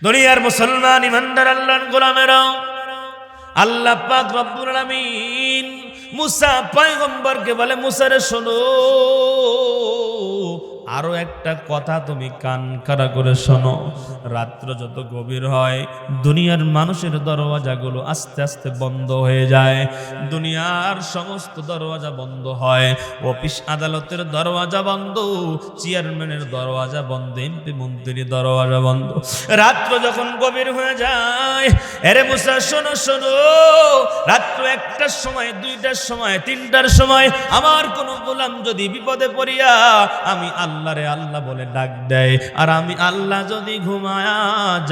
দুনিয়ার মুসলমান ইমানদার আল্লাহর গোলামেরা, আল্লাহ পাক রব্বুল আলামিন মুসা পয়গম্বরকে বলে, মুসা রে শোনো, আরো একটা কথা তুমি কান খাড়া করে শোনো। রাত্র যত গভীর হয় দুনিয়ার মানুষের দরওয়াজাগুলো আস্তে আস্তে বন্ধ হয়ে যায়। দুনিয়ার সমস্ত দরওয়াজা বন্ধ হয়, অফিস আদালতের দরওয়াজা বন্ধ, চেয়ারম্যানের দরওয়াজা বন্ধ, এমপি মন্ত্রীর দরওয়াজা বন্ধ। রাত্র যখন গভীর হয়ে যায়, এরে মুসা শোনো শোনো, রাত্র 1টার সময়, 2টার সময়, 3টার সময় আমার কোন গোলাম যদি বিপদে পড়িয়া আমি আল্লাহরে আল্লাহ বলে ডাক দেয়, আর আমি আল্লাহ যদি ঘুমায়া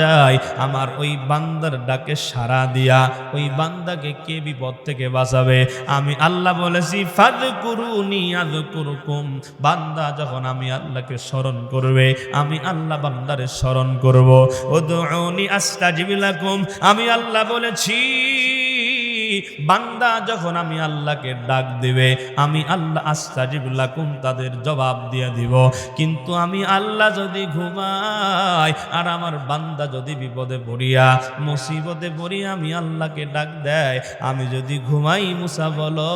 যাই, আমার ওই বান্দার ডাকে সাড়া দিয়া ওই বান্দাকে কে বিপদ থেকে বাঁচাবে? আমি আল্লাহ বলেছি, ফাযকুরুনি আযকুরকুম। বান্দা যখন আমি আল্লাহকে স্মরণ করবে, আমি আল্লাহ বান্দারে স্মরণ করব। উদউনি আস্তাজিব লাকুম। আমি আল্লাহ বলেছি, বান্দা যখন আমি আল্লাহকে ডাক দিবে, আমি আল্লাহ আস্তাজিব লাকুম, তাদের জবাব দিয়ে দিব। কিন্তু আমি আল্লাহ যদি ঘুমাই আর আমার বান্দা যদি বিপদে পড়িয়া মুসিবতে পড়িয়া আমি আল্লাহকে ডাক দেয়, আমি যদি ঘুমাই, মুসা বলো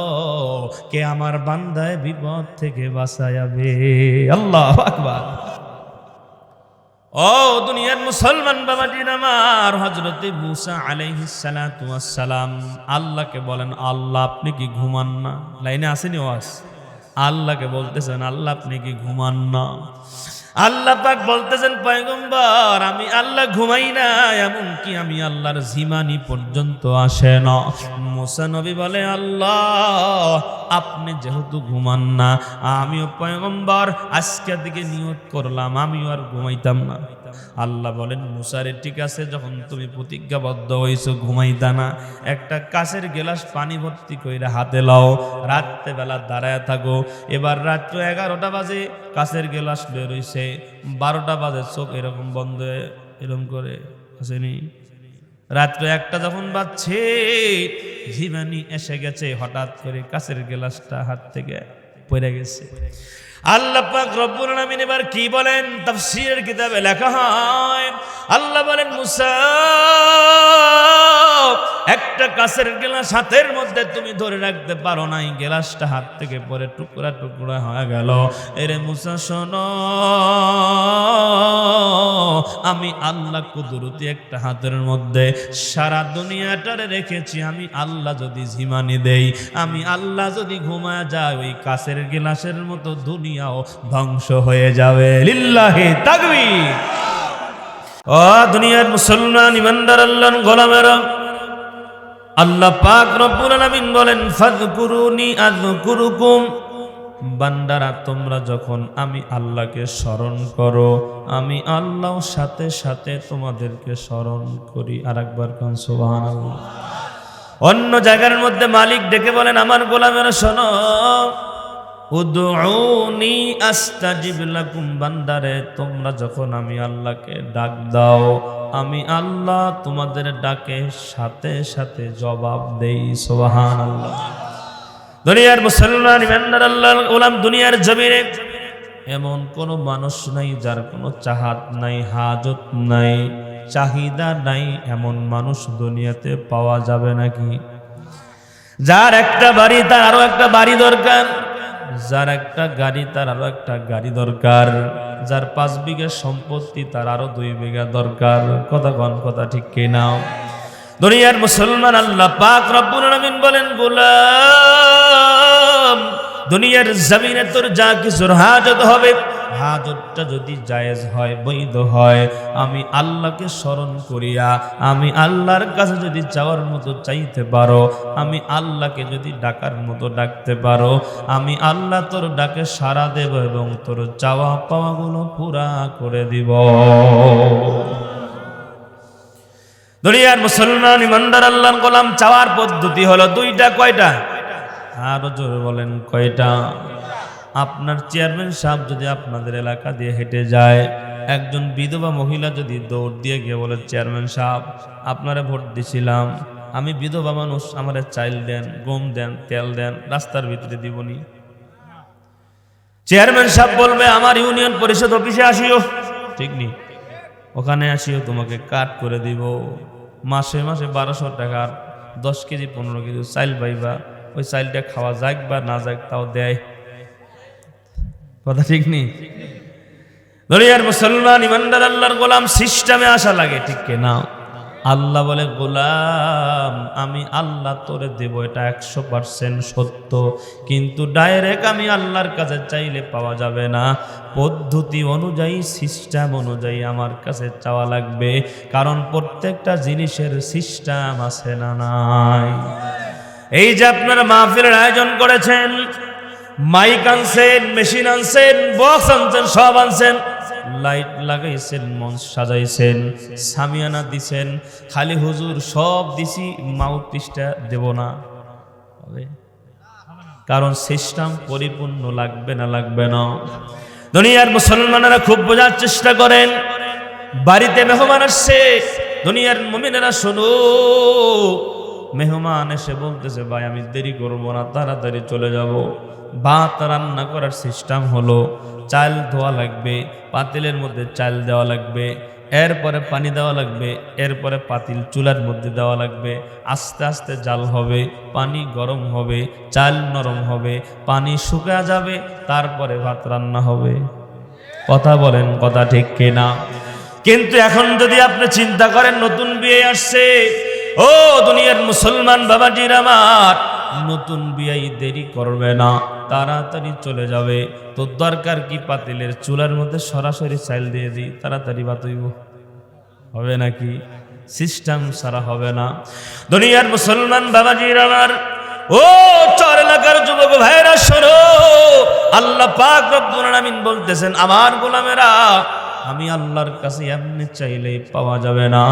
কে আমার বান্দায় বিপদ থেকে বাঁচাবে? আল্লাহু আকবার। ও দুনিয়ার মুসলমান বাবাজির আমার, হযরতে মুসা আলাইহিস সালাতু ওয়াস সালাম আল্লাহকে বলেন, আল্লাহ আপনি কি ঘুমান না? লাইনে আসেনি ওয়াজ? আল্লাহকে বলতেছেন, আল্লাহ আপনি কি ঘুমান না? আল্লাহ পাক বলতেছেন, পয়গম্বর আমি আল্লাহ ঘুমাই না, এমনকি আমি আল্লাহর জিমানি পর্যন্ত আসে না। মুসা নবী বলে, আল্লাহ আপনি যেহেতু ঘুমান না, আমিও পয়গম্বর আজকে থেকে নিয়ত করলাম আমিও আর ঘুমাইতাম না। আল্লাহ বলেন, মুসারে ঠিক আছে, যখন তুমি প্রতিজ্ঞাবদ্ধ হইছো ঘুমাইতা না, একটা কাঁচের গ্লাস পানি ভর্তি কইরা হাতে লাও, রাত্রেবেলা দাঁড়ায় থাকো। এবার রাত্র 11টা বাজে, কাঁচের গ্লাস বের হইছে, 12টা বাজে চোখ এরকম বন্ধ এরকম করে আসেনি। রাত্র 1টা যখন বাজছে, জীবানী এসে গেছে, হঠাৎ করে কাঁচের গ্লাসটা হাত থেকে পড়ে গেছে। আল্লাহ পাক রব্বুল আলামিন এবার কি বলেন? তাফসীরের কিতাবে লেখা হয়, আল্লাহ বলেন, মুসা একটা কাঁচের গ্লাস হাতের মধ্যে তুমি ধরে রাখতে পারো নাই, গ্লাসটা হাত থেকে পড়ে টুকরা টুকরা হয়ে গেল। এরে মুসা শোনো, আমি আল্লাহ কুদরতি একটা হাতের মধ্যে সারা দুনিয়াটারে রেখেছি। আমি আল্লাহ যদি জিমানি দেই, আমি আল্লাহ যদি ঘুমায় যায়, ওই কাঁচের গ্লাসের মতো দুনিয়াও ধ্বংস হয়ে যাবে। লিল্লাহি তাকবীর। ও দুনিয়ার মুসলমান ইমানদার আল্লাহর গোলামেরা, আল্লাহ পাক রব্বুল আলামিন বলেন, ফাযকুরুনি আযকুরকুম। বান্দারা তোমরা যখন আমি আল্লাহকে স্মরণ করো, আমি আল্লাহ সাথে সাথে তোমাদেরকে স্মরণ করি। আরেকবার কোন সুবহানাল্লাহ। অন্য জায়গার মধ্যে মালিক ডেকে বলেন, আমার গোলামেরা শোনো, উদউনি আস্তাজিব লাকুম। বান্দারে তোমরা যখন আমি আল্লাহকে ডাক দাও, আমি আল্লাহ তোমাদের ডাকে সাথে সাথে জবাব দেই। সুবহানাল্লাহ। দুনিয়ার মুসলমান ইমানদার আল্লাহর গোলাম, দুনিয়ার জমিনে এমন কোন মানুষ নাই যার কোনো চাহাত নাই, হাজত নাই, চাহিদা নাই, এমন মানুষ দুনিয়াতে পাওয়া যাবে নাকি? যার একটা বাড়ি তার আরো একটা বাড়ি দরকার, যার একটা গাড়ি তার আরো একটা গাড়ি দরকার, যার 5 বিঘা সম্পত্তি তার আরো 2 বিঘা দরকার। কথা কোন কথা ঠিক কি না? দুনিয়ার মুসলমান, আল্লাহ পাক রব্বুল আলামিন বলেন, গোলাম দুনিয়ার জমিনে তোর যা কিছুর হাজত হবে, হাজতটা যদি জায়েজ হয়, বৈধ হয়, আমি আল্লাহকে স্মরণ করিয়া আমি আল্লাহর কাছে যদি চাওয়ার মতো চাইতে পারো, আমি আল্লাহকে যদি ডাকার মতো ডাকতে পারো, আমি আল্লাহ তোর ডাকে সাড়া দেব এবং তোর চাওয়া পাওয়াগুলো পুরা করে দিব। দুনিয়ার মুসলমান ইমানদার আল্লাহর গোলাম, চাওয়ার পদ্ধতি হলো 2টা। কয়টা? আরো জোরে বলেন, কয়টা? আপনার চেয়ারম্যান সাহেব যদি আপনাদের এলাকা দিয়ে হেঁটে যায়, একজন বিধবা মহিলা যদি দৌড় দিয়ে গিয়ে বলে, চেয়ারম্যান সাহেব আপনারে ভোট দিছিলাম, আমি বিধবা মানুষ, আমারে চাইল দেন, গম দেন, তেল দেন, রাস্তার ভিতরে দিবনি। চেয়ারম্যান সাহেব বলবে, আমার ইউনিয়ন পরিষদ অফিসে আসিও। ঠিক নেই? ওখানে আসিও তোমাকে কাট করে দিব। মাসে মাসে 1200 টাকার 10 কেজি 15 কেজি চাইল পাইবা, ওই চাইলটা খাওয়া যাক বা না যাক তাও দেয়। কথা ঠিক নেই? দুনিয়ার মুসলমান ইমানদার আল্লাহর গোলাম সিস্টেমে আসা লাগে, ঠিক কিনা? আল্লাহ বলে, গোলাম আমি আল্লাহ তোরে দেব, এটা 100% সত্য, কিন্তু ডাইরেক্ট আমি আল্লাহর কাছে চাইলে পাওয়া যাবে না। পদ্ধতি অনুযায়ী, সিস্টেম অনুযায়ী আমার কাছে চাওয়া লাগবে, কারণ প্রত্যেকটা জিনিসের সিস্টেম আছে না নাই? এই যে আপনারা মাহফিলের আয়োজন করেছেন, মাইক আনছেন, মেশিন আনছেন, বক্স আনছেন, সব আনছেন, লাইট লাগাইছেন, মঞ্চ সাজাইছেন, সামিয়ানা দিছেন, খালি হুজুর সব দিছি, মাউথ পিসটা দেব না হবে? কারণ সিস্টেম পরিপূর্ণ লাগবে না, লাগবে না? দুনিয়ার মুসলমানেরা খুব বোঝার চেষ্টা করেন, বাড়িতে মেহমান আসছে, দুনিয়ার মুমিনেরা শোনো, মেহমান এসে বলতেছে, ভাই আমি দেরি করবো না, তাড়াতাড়ি চলে যাব। ভাত রান্না করার সিস্টেম হলো, চাল ধোয়া লাগবে, পাতিলের মধ্যে চাল দেওয়া লাগবে, এরপরে পানি দেওয়া লাগবে, এরপরে পাতিল চুলার মধ্যে দেওয়া লাগবে, আস্তে আস্তে জাল হবে, পানি গরম হবে, চাল নরম হবে, পানি শুকা যাবে, তারপরে ভাত রান্না হবে। কথা বলেন, কথা ঠিক কিনা? কিন্তু এখন যদি আপনি চিন্তা করেন, নতুন বিয়ে আসছে, ও দুনিয়ার মুসলমান বাবাজির আমার, নতুন বিয়াই দেরি করবে না, তাড়াতাড়ি চলে যাবে। তো দরকার কি পাতিলের চুলার মধ্যে সরাসরি চাল দিয়ে দিই, তাড়াতাড়ি ভাত হইব? হবে নাকি? সিস্টেম সারা হবে না। দুনিয়ার মুসলমান বাবাজির আমার, ও চর এলাকার যুবক ভাইরা শোনো, আল্লাহ পাক রব্বুল আলামিন বলতেছেন, আমার গোলামেরা, আমি আল্লাহর কাছে এমনি চাইলেই পাওয়া যাবে না।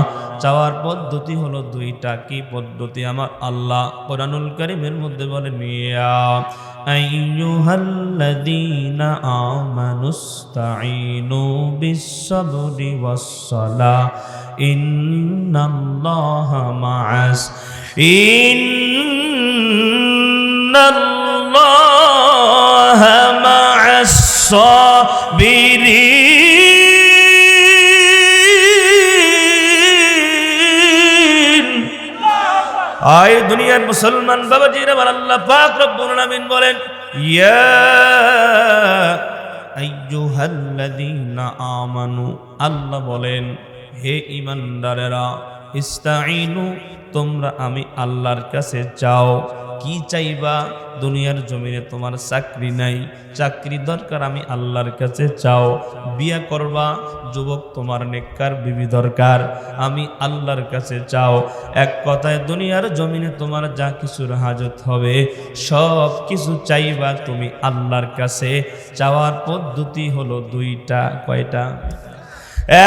চাওয়ার পদ্ধতি হলো দুইটা। কি পদ্ধতি? আমার আল্লাহ কোরআনুল কারীমের মধ্যে বলেন, ইয়া আইয়ুহাল্লাযীনা আমানুস্তাঈনু বিস-সাবরি ওয়াস-সালাহ ইন্নাল্লাহা মা'আস-সাবিরিন। আয় দুনিয়ার মুসলমান বাবাজিরা, আল্লাহ পাক রব্বুল আলামিন বলেন, ইয়া আইয়ুহাল্লাযীনা আমানু, আল্লাহ বলেন, হে ঈমানদারেরা, ইস্তাঈনু, তোমরা আমি আল্লাহর কাছে চাও। কি চাইবা? দুনিয়ার জমিনে তোমার চাকরি নাই, চাকরি দরকার, আমি আল্লাহর কাছে চাও। বিয়া করবা, যুবক তোমার নেককার বিবি দরকার, আমি আল্লাহর কাছে চাও। এক কথায় দুনিয়ার জমিনে তোমার যা কিছুর হাজত হবে, সব কিছু চাইবা তুমি আল্লাহর কাছে। চাওয়ার পদ্ধতি হলো দুইটা। কয়টা?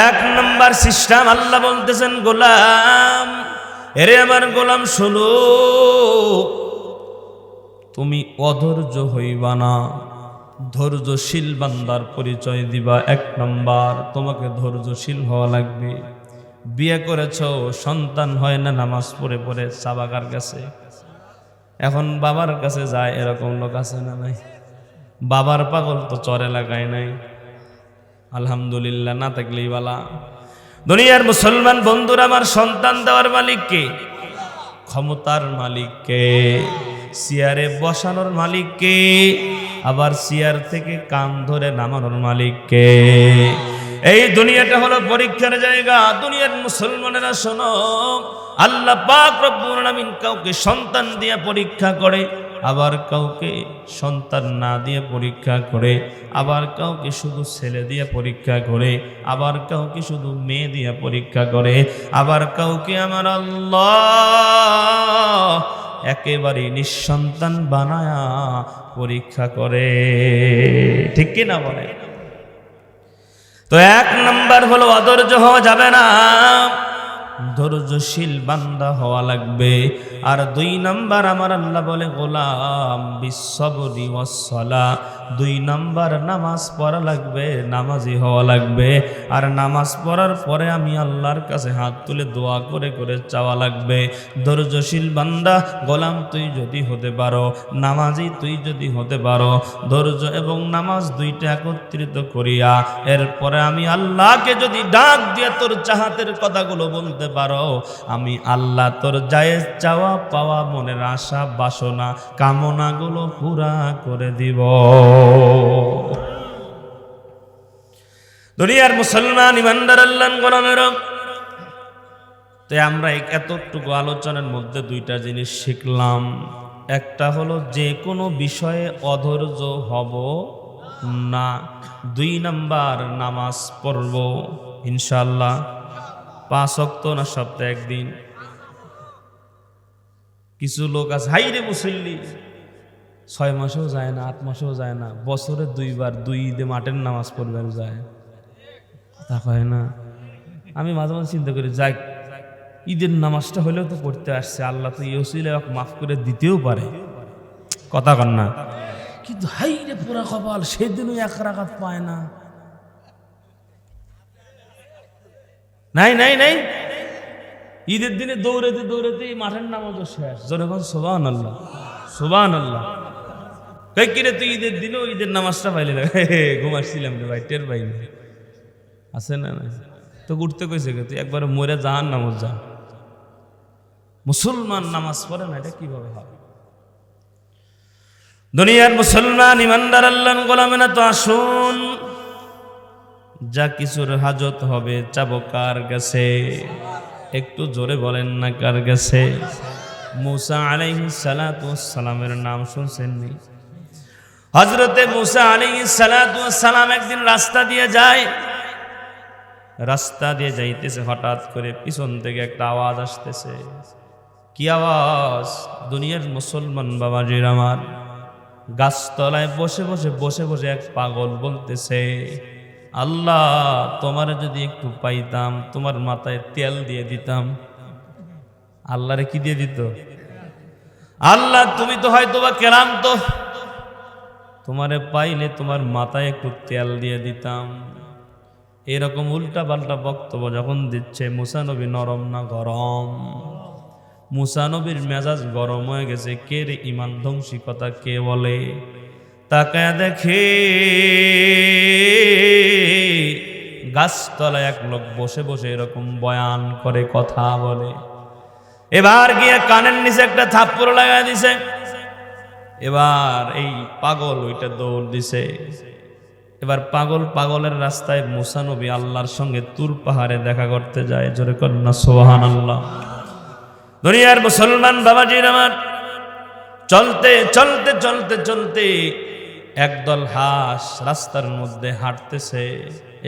এক নম্বর সিস্টেম, আল্লাহ বলতেছেন, গোলাম, এরে আমার গোলাম শোনো, তুমি অধৈর্য হইবা না, ধৈর্যশীল বান্দার পরিচয় দিবা। এক নম্বর, তোমাকে ধৈর্যশীল হওয়া লাগবে। বিয়ে করেছ, সন্তান হয় না, নামাজ পড়ে পড়ে সাবাকার কাছে, এখন বাবার কাছে যায়, এরকম লোক আছে না নাই? বাবার পাগল তো চর এলাকায় নাই, আলহামদুলিল্লাহ, না থাকলেই বালা। দুনিয়ার মুসলমান বন্ধুরা আমার, সন্তান দেওয়ার মালিক কে? ক্ষমতার মালিক কে? চেয়ারে বসানোর মালিক কে? আবার চেয়ার থেকে কান ধরে নামানোর মালিক কে? এই দুনিয়াটা হলো পরীক্ষার জায়গা। দুনিয়ার মুসলমানেরা শোনো, আল্লাহ পাক রব্বুল আলামিন কাউকে সন্তান দিয়ে পরীক্ষা করে, আবার কাউকে সন্তান না দিয়ে পরীক্ষা করে, আবার কাউকে শুধু ছেলে দিয়ে পরীক্ষা করে, আবার কাউকে শুধু মেয়ে দিয়ে পরীক্ষা করে, আবার কাউকে আমার আল্লাহ একেবারে নিঃসন্তান বানায়া পরীক্ষা করে। ঠিক কি না বলে? তো এক নাম্বার হলো অধৈর্য হওয়া যাবে না, ধৈর্যশীল বান্দা হওয়া লাগবে। আর দুই নাম্বার আমার আল্লাহ বলে, গোলাম বিসসবরি ওয়াসসালাহ, 2 নাম্বার নামাজ পড়া লাগবে, নামাজি হওয়া লাগবে। আর নামাজ পড়ার পরে আমি আল্লাহর কাছে হাত তুলে দোয়া করে করে চাওয়া লাগবে। ধৈর্যশীল বান্দা গোলাম তুই যদি হতে পারো, নামাজি তুই যদি হতে পারো, ধৈর্য এবং নামাজ দুইটা একত্রিত করিয়া এরপরে আমি আল্লাহকে যদি ডাক দিয়ে তোর চাহাতের কথাগুলো বলতে পারো, আমি আল্লাহ তোর জায়েজ চাওয়া পাওয়া মনের আশা বাসনা কামনাগুলো পুরা করে দিব। দুনিয়ার মুসলমান ইমানদার আল্লাহর গোলামের, তাই আমরা এতটুকু আলোচনার মধ্যে 2টা জিনিস শিখলাম। একটা হলো যে কোনো বিষয়ে অধৈর্য হব না। 2 নাম্বার নামাজ পড়ব ইনশাআল্লাহ, 5 ওয়াক্ত না সপ্তাহে একদিন। কিছু লোক আছে হাইরে মুসল্লি, 6 মাসেও যায় না, 8 মাসেও যায় না, বছরে 2 বার 2 ঈদে মাঠের নামাজ পড়বে যায়, তা হয় না। আমি মাঝে মাঝে চিন্তা করি, যাই ঈদের নামাজটা হলেও তো পড়তে আসছে, আল্লাহ তো ইউসিলে মাফ করে দিতেও পারে, কথা কন না। কিন্তু হাইরে পুরা কপাল, সেদিনও 1 রাকাত পায় না। নাই নাই নাই, ঈদের দিনে দৌড়াতে দৌড়াতে মাঠের নামাজও শেষ। যখন সুবহানাল্লাহ সুবহানাল্লাহ, কই কিরে তুই ঈদের দিনও ঈদের নামাজটা পাইলি না? ঘুমাচ্ছিলাম রে ভাই, টের পাইনি। আছে না না তো উঠতে কইছে কে, তুই একবার মরে জাহান নামাজ যা। মুসলমান নামাজ পড়ে না, এটা কিভাবে হয়? দুনিয়ার মুসলমান ইমানদার আল্লাহর গোলামেরা, তো আসুন যা কিছুর হাজত হবে চাবো কার কাছে? একটু জোরে বলেন না, কার কাছে? মুসা আলাইহিস সালাতু ওয়াস সালামের নাম শুনছেন নি? হযরতে মুসা আলাইহিস সালাতু ওয়াস সালাম একদিন রাস্তা দিয়ে যায়, রাস্তা দিয়ে যাইতেছে, হঠাৎ করে পিছন থেকে একটা আওয়াজ আসতেছে। কি আওয়াজ? দুনিয়ার মুসলমান বাবাজির আমার, গাছতলায় বসে বসে বসে বসে এক পাগল বলতেছে, আল্লাহ তোমার যদি একটু পাইতাম, তোমার মাথায় তেল দিয়ে দিতাম। আল্লাহরে কি দিয়ে দিত? আল্লাহ তুমি তো হয়তো বা ক্লান্ত, তোমারে পাইলে তোমার মাথায় একটু তেল দিয়ে দিতাম। এরকম উল্টা পাল্টা বক্তব্য যখন দিচ্ছে, মুসা নবী নরম না গরম? মুসা নবীর মেজাজ গরম হয়ে গেছে। কে রে ইমান ধ্বংসী কথা কে বলে? তাকায় দেখে গাছতলায় এক লোক বসে বসে এরকম বয়ান করে, কথা বলে। এবার গিয়ে কানের নিচে একটা থাপ্পড় লাগাই দিছে। এবার এই পাগল ওইটা দৌড় দিছে। এবার পাগল পাগলের রাস্তায় মুসা নবী আল্লাহর সঙ্গে তুর পাহাড়ে দেখা করতে যায়। জোরে কন্যা সুবহানাল্লাহ। দুনিয়ার মুসলমান বাবাজির আমার, চলতে চলতে চলতে চলতে একদল হাঁস রাস্তার মধ্যে হাঁটতেছে।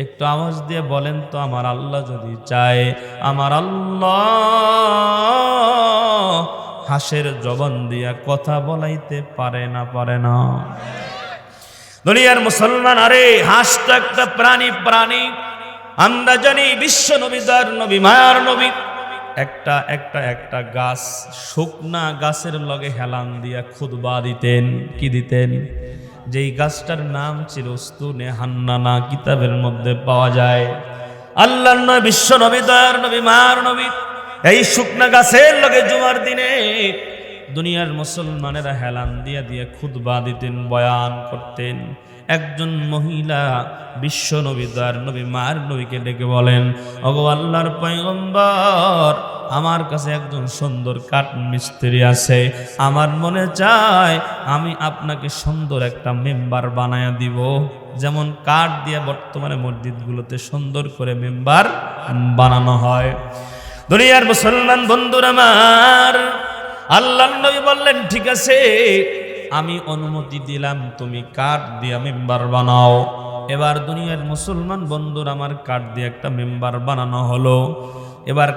একটু আওয়াজ দিয়ে বলেন তো, আমার আল্লাহ যদি চায়, আমার আল্লাহ হাঁসের জবান দিয়া কথা বলাইতে পারে না? পারে না? দুনিয়ার মুসলমান, আরে হাঁস তো একটা প্রাণী। প্রাণী আমরা জানি, বিশ্ব নবী, দয়ার নবী, মায়ার নবী একটা একটা একটা গাছ, শুকনা গাছের লগে হেলান দিয়া খুতবা দিতেন। কি দিতেন? যেই গাছটার নাম ছিল উস্তুনে হান্নানা, কিতাবের মধ্যে পাওয়া যায়। আল্লাহর নবী, বিশ্ব নবী, দয়ার নবী, মায়ার নবী এই শুকনা গাছের লগে জুমার দিনে দুনিয়ার মুসলমানেরা হেলান দিয়া দিয়ে খুতবা দিতেন, বয়ান করতেন। একজন মহিলা বিশ্ব নবী, দয়ার নবী, মায়ের নবীকে ডেকে বলেন, ওগো আল্লাহর পয়গম্বর, আমার কাছে একজন সুন্দর কাঠ মিস্ত্রি আছে, আমার মনে চায় আমি আপনাকে সুন্দর একটা মেম্বার বানায়া দিব। যেমন কাঠ দিয়ে বর্তমানে মসজিদগুলোতে সুন্দর করে মেম্বার বানানো হয়। দুনিয়ার মুসলমান বন্ধুরা আমার, আল্লাহর নবী বললেন, ঠিক আছে আমি অনুমতি দিলাম, তুমি কাঠ দিয়ে মেম্বার বানাও। এবার দুনিয়ার মুসলমান বন্ধুরা আমার, কাঠ দিয়ে একটা মেম্বার বানানো হলো। এবার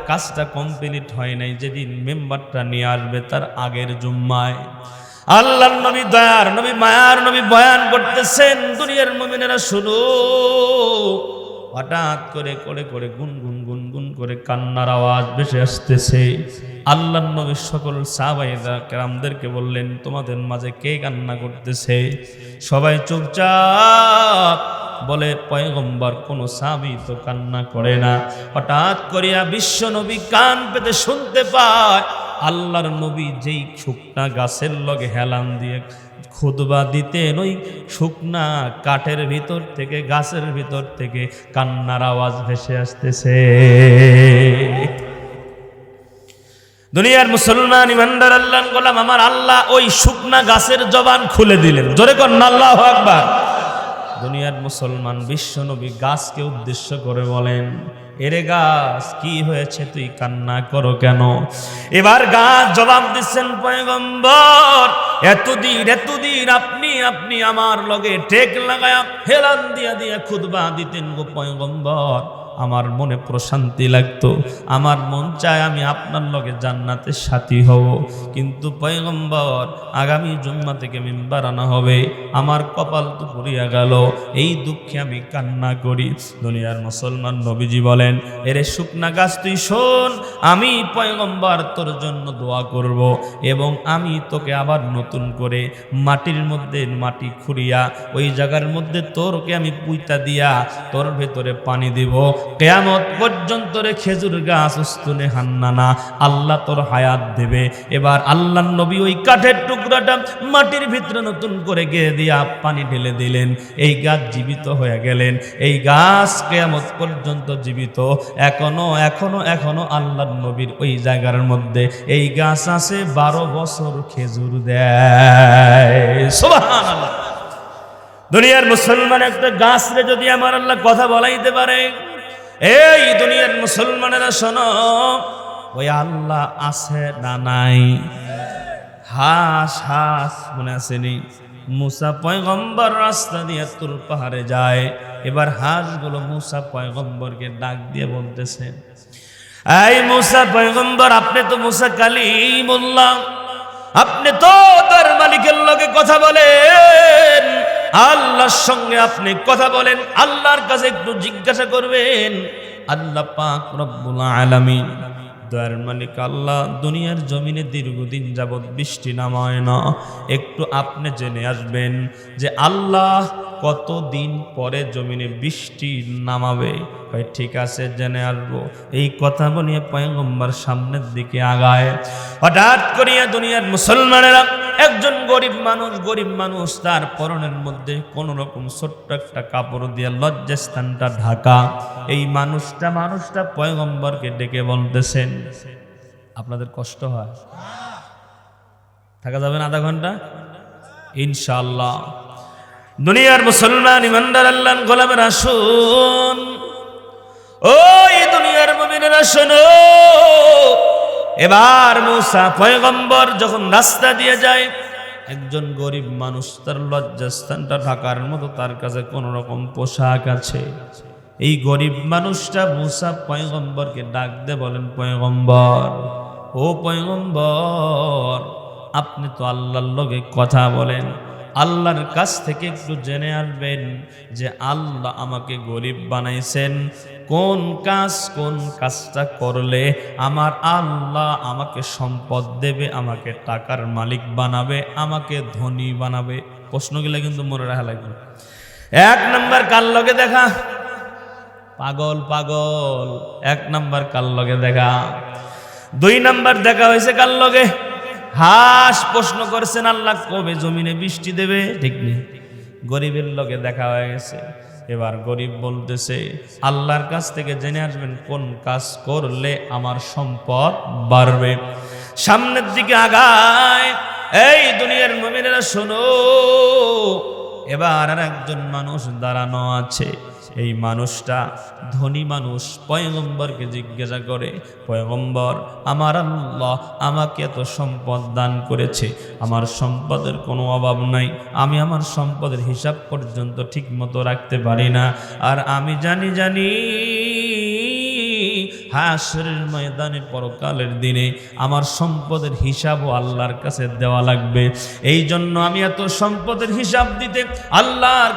কাজটা কমপ্লিট হয় নাই। যেদিন মেম্বারটা নিয়ে আসবে তার আগের জুম্মায় আল্লাহর নবী, দয়ার নবী, মায়ার নবী বয়ান করতেছেন। দুনিয়ার মুমিনেরা শুনো, হঠাৎ করে করে করে গুনগুন গুনগুন করে কান্নার আওয়াজ ভেসে আসতেছে। আল্লাহর নবী সকল সাহাবায়ে কেরামদেরকে বললেন, তোমাদের মাঝে কে কান্না করতেছে? সবাই চুপচাপ। বলে, পয়গম্বর কোনো সাহাবী তো কান্না করে না। হঠাৎ করিয়া বিশ্ব নবী কান পেতে শুনতে পায়, আল্লাহর নবী যেই শুকনা গাছের লগে হেলান দিয়ে খুতবা দিতেন, ওই শুকনা কাঠের ভিতর থেকে, গাছের ভিতর থেকে কান্নার আওয়াজ ভেসে আসতেছে। দুনিয়ার মুসলমান ইমানদার আল্লাহর গোলাম, আমার আল্লাহ ওই শুকনা গাছের জবান খুলে দিলেন। জোরে কর না আল্লাহু আকবার। দুনিয়ার মুসলমান বিশ্ব নবী গাছকে উদ্দেশ্য করে বলেন, এরে গাছ, কি হয়েছে, তুই কান্না করো কেন? এবার গাছ জবাব দিচ্ছেন, পয়গম্বর, এতদিন আপনি আমার লগে টেক লাগায়া হেলান দিয়া খুতবা দিতেন গো পয়গম্বর। আমার মনে প্রশান্তি লাগতো, আমার মন চায় আমি আপনার লগে জান্নাতের সাথী হব। কিন্তু পয়গম্বর, আগামী জুম্মা থেকে মিম্বার আনা হবে, আমার কপাল তো পুড়িয়া গেল, এই দুঃখে আমি কান্না করি। দুনিয়ার মুসলমান নবীজি বলেন, এরে শুকনা গাছ, তুই শোন, আমি পয়গম্বর তোর জন্য দোয়া করব, এবং আমি তোকে আবার নতুন করে মাটির মধ্যে মাটি খুঁড়িয়া ওই জায়গার মধ্যে তোরকে আমি পুইতা দিয়া তোর ভেতরে পানি দিব। কিয়ামত পর্যন্ত রে খেজুর গাছ উস্তুনে হান্নানা, আল্লাহ তোর হায়াত দেবে। এবার আল্লাহর নবী ওই কাঠের টুকরাটা মাটির ভিতরে নতুন করে গেড়ে দিয়া পানি ঢেলে দিলেন। এই গাছ জীবিত হয়ে গেলেন। এই গাছ কিয়ামত পর্যন্ত জীবিত। এখনো আল্লাহর নবীর ওই জায়গার মধ্যে এই গাছ আছে, 12 বছর খেজুর দেয়। সুবহানাল্লাহ। দুনিয়ার মুসলমান, একটা গাছরে যদি আমার আল্লাহ কথা বলাইতে পারে, এই দুনিয়ার মুসলমানেরা শোনো, ওই আল্লাহ আছে না নাই? হাঁস মনে আসেনি? মুসা পয়গম্বর রাস্তা দিয়ে তুর পাহাড়ে যায়। এবার হাঁসগুলো মুসা পয়গম্বরকে ডাক দিয়ে বলতেছে, এই মুসা পয়গম্বর, আপনি তো মুসা কালিমুল্লাহ, আপনি তো তার মালিকের লগে কথা বলেন, আল্লাহর সঙ্গে আপনি কথা বলেন, আল্লাহর কাছে একটু জিজ্ঞাসা করবেন। আল্লাহ পাক রব্বুল আলামিন, দয়ার মালিক আল্লাহ, দুনিয়ার জমিনে দীর্ঘদিন যাবৎ বৃষ্টি নামায় না, একটু আপনি জেনে আসবেন যে আল্লাহ কতদিন পরে জমিনে বৃষ্টি নামাবে। ঠিক আছে, জেনে আসবো। এই কথা বলিয়ে পয়গম্বর সামনের দিকে আগায়। হঠাৎ করিয়া দুনিয়ার মুসলমানেরা, একজন গরিব মানুষ, তার পরনের মধ্যে কোন রকম ছোট্ট একটা কাপড় দিয়ে লজ্জাস্থানটা ঢাকা। এই মানুষটা পয়গম্বরকে ডেকে বলতেছেন, আপনাদের কষ্ট হয়? থাকা যাবে না আধা ঘন্টা ইনশাআল্লাহ। দুনিয়ার মুসলমান ইমানদার আল্লাহর গোলামেরা শুন, ওই দুনিয়ার মুমিনেরা শোনো। এবার মুসা পয়গম্বর যখন রাস্তা দিয়ে যায়, একজন গরিব মানুষ, তার লজ্জাস্থানটা ঢাকার মতো তার কাছে কোন রকম পোশাক আছে। এই গরিব মানুষটা মুসা পয়গম্বরকে ডাক দিয়ে বলেন, পয়গম্বর, ও পয়গম্বর, আপনি তো আল্লাহর লগে কথা বলেন, আল্লাহর কাছ থেকে একটু জেনে আসবেন যে আল্লাহ আমাকে গরিব বানাইছেন, কোন কাজটা করলে আমার আল্লাহ আমাকে সম্পদ দেবে, আমাকে টাকার মালিক বানাবে, আমাকে ধনী বানাবে। প্রশ্নগুলো কিন্তু মনে রাখা লাগবে। 1 নাম্বার কার লগে দেখা? পাগল 1 নাম্বার কার লগে দেখা। 2 নাম্বার দেখা হয়েছে কার লগে? হাঁস প্রশ্ন করেছেন, আল্লাহ কবে জমিনে বৃষ্টি দেবে? ঠিক নেই, গরিবের লগে দেখা হয়ে গেছে। এবার গরিব বলতেছে, আল্লাহর কাছ থেকে জেনে আসবেন কোন কাজ করলে আমার সম্পদ বাড়বে। সামনের দিকে আগায়। এই দুনিয়ার মুমিনেরা শোনো, এবার আর একজন মানুষ দাঁড়ানো আছে। এই মানুষটা ধনী মানুষ, পয়গম্বরকে জিজ্ঞাসা করে, পয়গম্বর, আমার আল্লাহ আমাকে এত সম্পদ দান করেছে, আমার সম্পদের কোনো অভাব নাই, আমি আমার সম্পদের হিসাব পর্যন্ত ঠিক মতো রাখতে পারি না, আর আমি জানি হাশরের ময়দানে পরকালের দিনে আমার সম্পদের হিসাবও আল্লাহর কাছে দেওয়া লাগবে। এই জন্য আমি এত সম্পদের হিসাব দিতে আল্লাহর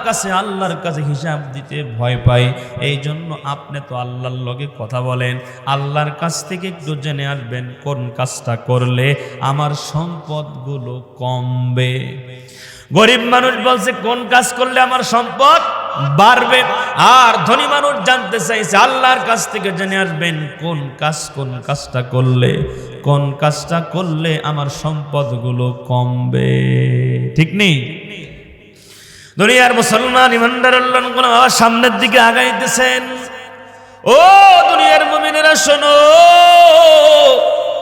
কাছে হিসাব দিতে ভয় পাই। এই জন্য আপনি তো আল্লাহর লগে কথা বলেন, আল্লাহর কাছ থেকে একটু জেনে আসবেন কোন কাজটা করলে আমার সম্পদগুলো কমবে। গরিব মানুষ বলছে কোন কাজ করলে আমার সম্পদ বাড়বে, আর ধনী মানুষ জানতে চাইছে আল্লাহর কাছ থেকে জেনে আসবেন কোন কাজটা করলে আমার সম্পদগুলো কমবে। ঠিক নেই? দুনিয়ার মুসলমান ইমানদার আল্লাহর কোন সামনের দিকে আগাইতেছেন। ও দুনিয়ার মুমিনেরা শোনো,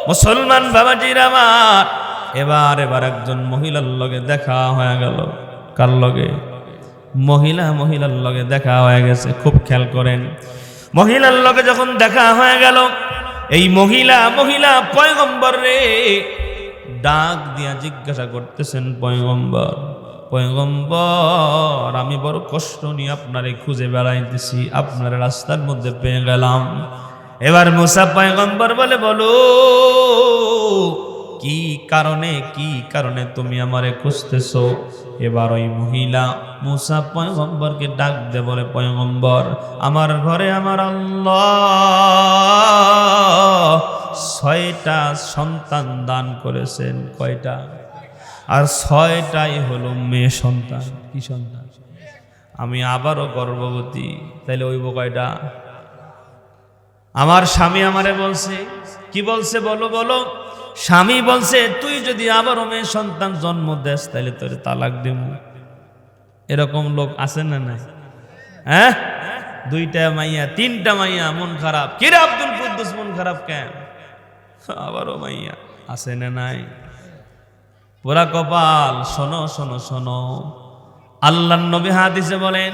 মুসলমান বাবাজির আমার, এবার একজন মহিলার লগে দেখা হয়ে গেল। কার লগে? মহিলার লগে দেখা হয়ে গেছে। খুব খেয়াল করেন, মহিলার লগে যখন দেখা হয়ে গেল, এই মহিলা পয়গম্বর রে ডাক দিয়া জিজ্ঞাসা করতেছেন, পয়গম্বর আমি বড় কষ্ট নিয়ে আপনারে খুঁজে বেড়াইতেছি, আপনার রাস্তার মধ্যে পেয়ে গেলাম। এবার মুসা পয়গম্বর বলে, বলো কি কারণে তুমি আমারে খুঁজতেছো? এবার ওই মহিলা মুসা পয়গম্বরকে ডাক দে বলে, পয়গম্বর আমার ঘরে আমার আল্লাহ 6টা সন্তান দান করেছেন। কয়টা? আর 6টাই হলো মেয়ে সন্তান। কি সন্তান? আমি আবারও গর্ভবতী, তাইলে হইব কয়টা? আমার স্বামী আমারে বলছে, কি বলছে বলো। স্বামী বলছে তুই যদি আবারও মেয়ে সন্তান জন্ম দেস তাইলে তোর তালাক দেব। এরকম লোক আছে না নাই? হ্যাঁ, 2টা মাইয়া 3টা মাইয়া, মন খারাপ। কিরে আব্দুল কুদ্দুস মন খারাপ কেন? আবারও মাইয়া আছে না নাই? পুরা কপাল। শোনো, আল্লাহর নবী হাদিসে বলেন,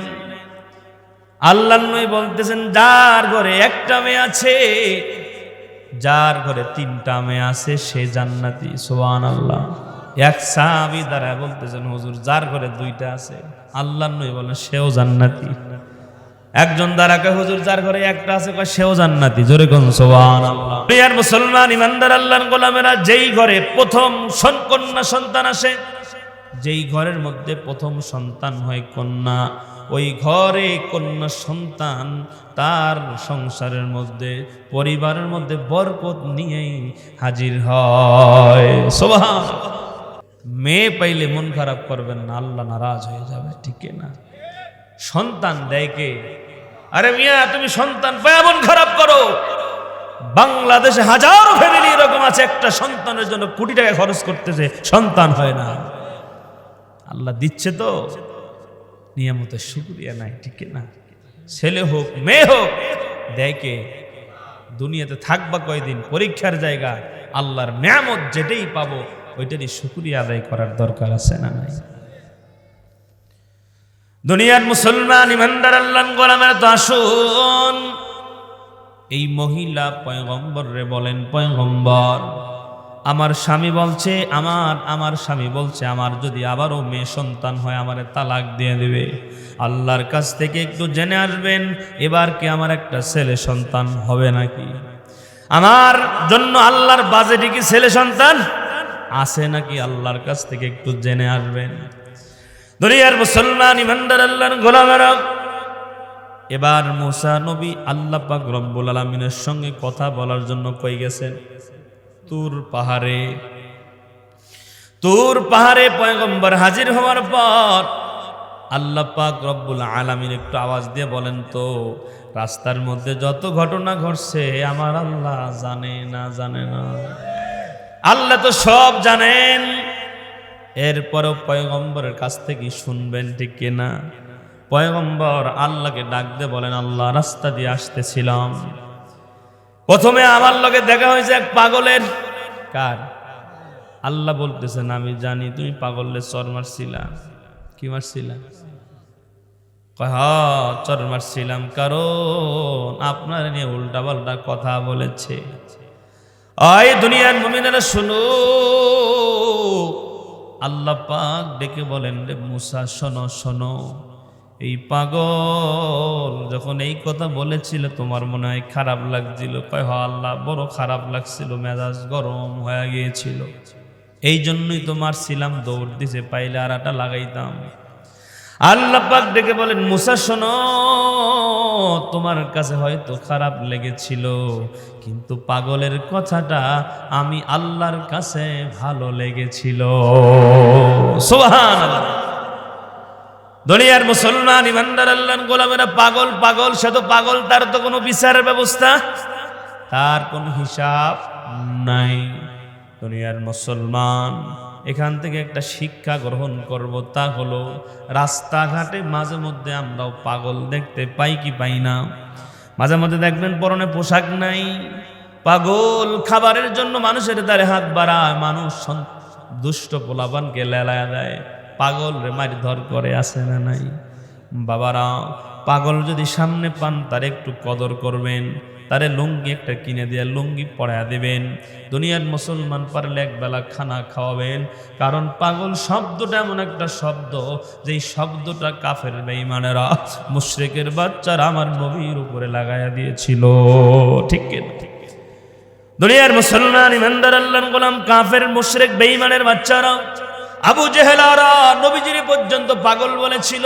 আল্লাহর নবী বলতেছেন যার ঘরে 1টা মেয়ে আছে, যার ঘরে 3টা মেয়ে আছে সে জান্নাতি। সুবহানাল্লাহ। এক সাহাবী দাঁড়ায় বলতেছেন, হুজুর যার ঘরে 2টা আছে, আল্লাহর নবী বলেন সেও জান্নাতি। একজন দাঁড়াকে, হুজুর যার ঘরে 1টা আছে কয় সেও জান্নাতি। জোরে কোন সুবহানাল্লাহ। প্রিয় মুসলমান ইমানদার আল্লাহর গোলামেরা, যেই ঘরে প্রথম কন্যা সন্তান আসে, যেই ঘরের মধ্যে প্রথম সন্তান হয় কন্যা, ওই ঘরে কন্যা সন্তান তার সংসারের মধ্যে, পরিবারের মধ্যে বরকত নিয়েই হাজির হয়। সুবহানাল্লাহ। মেয়ে পাইলে মন খারাপ করবেন না, আল্লাহ নারাজ হয়ে যাবে। ঠিক না? সন্তান দেয় কে? আরে মিয়া, তুমি সন্তান পায় মন খারাপ করো? বাংলাদেশে হাজারো ফ্যামিলি এরকম আছে, একটা সন্তানের জন্য কোটি টাকা খরচ করতেছে, সন্তান হয় না। আল্লাহ দিচ্ছে তো, নিয়ামতের শুকরিয়া নাই। ঠিক না? ছেলে হোক মেয়ে হোক, দেয় কে? দুনিয়াতে থাকবা কয়দিন, পরীক্ষার জায়গা। আল্লাহর নিয়ামত যেটাই পাবো ওইটারই শুকরিয়া আদায় করার দরকার আছে না নাই? দুনিয়ার মুসলমান ইমানদার আল্লাহর গোলামেরা, তো আসুন, এই মহিলা পয়গম্বর রে বলেন, পয়গম্বর আমার স্বামী বলছে আমার যদি আবারও মেয়ে সন্তান হয় আমারে তালাক দিয়ে দেবে। আল্লাহর কাছ থেকে একটু জেনে আসবেন এবার কি আমার একটা ছেলে সন্তান হবে নাকি? আমার জন্য আল্লাহর বাজেটে কি ছেলে সন্তান আছে নাকি? আল্লাহর কাছ থেকে একটু জেনে আসবেন। দুনিয়ার মুসলমান ইমানদার আল্লাহর গোলামেরা, এবার মুসা নবী আল্লাহ পাক রব্বুল আলামিনের সঙ্গে কথা বলার জন্য কই গেছেন? তুর পাহাড়ে পয়গম্বর হাজির হওয়ার পর আল্লাহ পাক রব্বুল আলামিন একটু আওয়াজ দিয়ে বলেন তো, রাস্তার মধ্যে যত ঘটনা ঘটছে আমার আল্লাহ জানে না? আল্লাহ তো সব জানেন। এরপরও পয়গম্বরের কাছ থেকে শুনবেন, ঠিক কিনা? পয়গম্বর আল্লাহকে ডাক দিয়ে বলেন, আল্লাহ রাস্তা দিয়ে আসতেছিলাম, প্রথমে আমার লগে দেখা হয়েছে এক পাগলের। কার? আল্লাহ বলতেছেন আমি জানি তুমি পাগলের চর মারছিলা। কি মারছিলা? চর মারছিলাম কারণ আপনার নিয়ে উল্টা পাল্টা কথা বলেছে। দুনিয়ার মুমিনেরা শুনো, আল্লাহ পাক ডেকে বলেন, রে মুসা শোনো, এই পাগল যখন এই কথা বলেছিল তোমার মনে হয় খারাপ লাগছিল? কয় হ আল্লাহ, বড় খারাপ লাগছিল, মেজাজ গরম হয়ে গিয়েছিল, এই জন্যই তো মারছিলাম, দৌড় দিছে, পাইলে আর একটা লাগাইতাম। আল্লাহ পাক ডেকে বলেন, মুসা শোনো, তোমার কাছে হয়তো খারাপ লেগেছিল, কিন্তু পাগলের কথাটা আমি আল্লাহর কাছে ভালো লেগেছিল। সুবহানাল্লাহ। দুনিয়ার মুসলমান ইমানদার আল্লাহর গোলামেরা পাগল পাগল, সে তো পাগল, তার তো কোনো বিচারের ব্যবস্থা, তার কোনো হিসাব নাই। দুনিয়ার মুসলমান এখান থেকে একটা শিক্ষা গ্রহণ করব, তা হলো রাস্তাঘাটে মাঝে মধ্যে আমরাও পাগল দেখতে পাই কি পাই না? মাঝে মধ্যে দেখবেন পরনে পোশাক নাই, পাগল খাবারের জন্য মানুষের দ্বারে হাত বাড়ায়, মানুষ দুষ্ট পোলাপানকে লেলায় দেয়, পাগল রে মারধর করে, আছে না নাই? বাবারা, পাগল যদি সামনে পান তার একটু কদর করবেন, তারে লুঙ্গি একটা কিনে দিয়ে লুঙ্গি পরায়া দেবেন। দুনিয়ার মুসলমান পারলে একবেলা খানা খাওয়াবেন, কারণ পাগল শব্দটা এমন একটা শব্দ, যেই শব্দটা কাফের বেঈমানেরা, মুশরিকের বাচ্চারা আমার নবীর উপরে লাগাইয়া দিয়েছিল। ঠিক কিনা? দুনিয়ার মুসলমান ইমানদার আল্লাহর গোলাম কাফের মুশরিক বেঈমানের বাচ্চারা, আবু জেহেলারা নবীজির পর্যন্ত পাগল বলেছিল।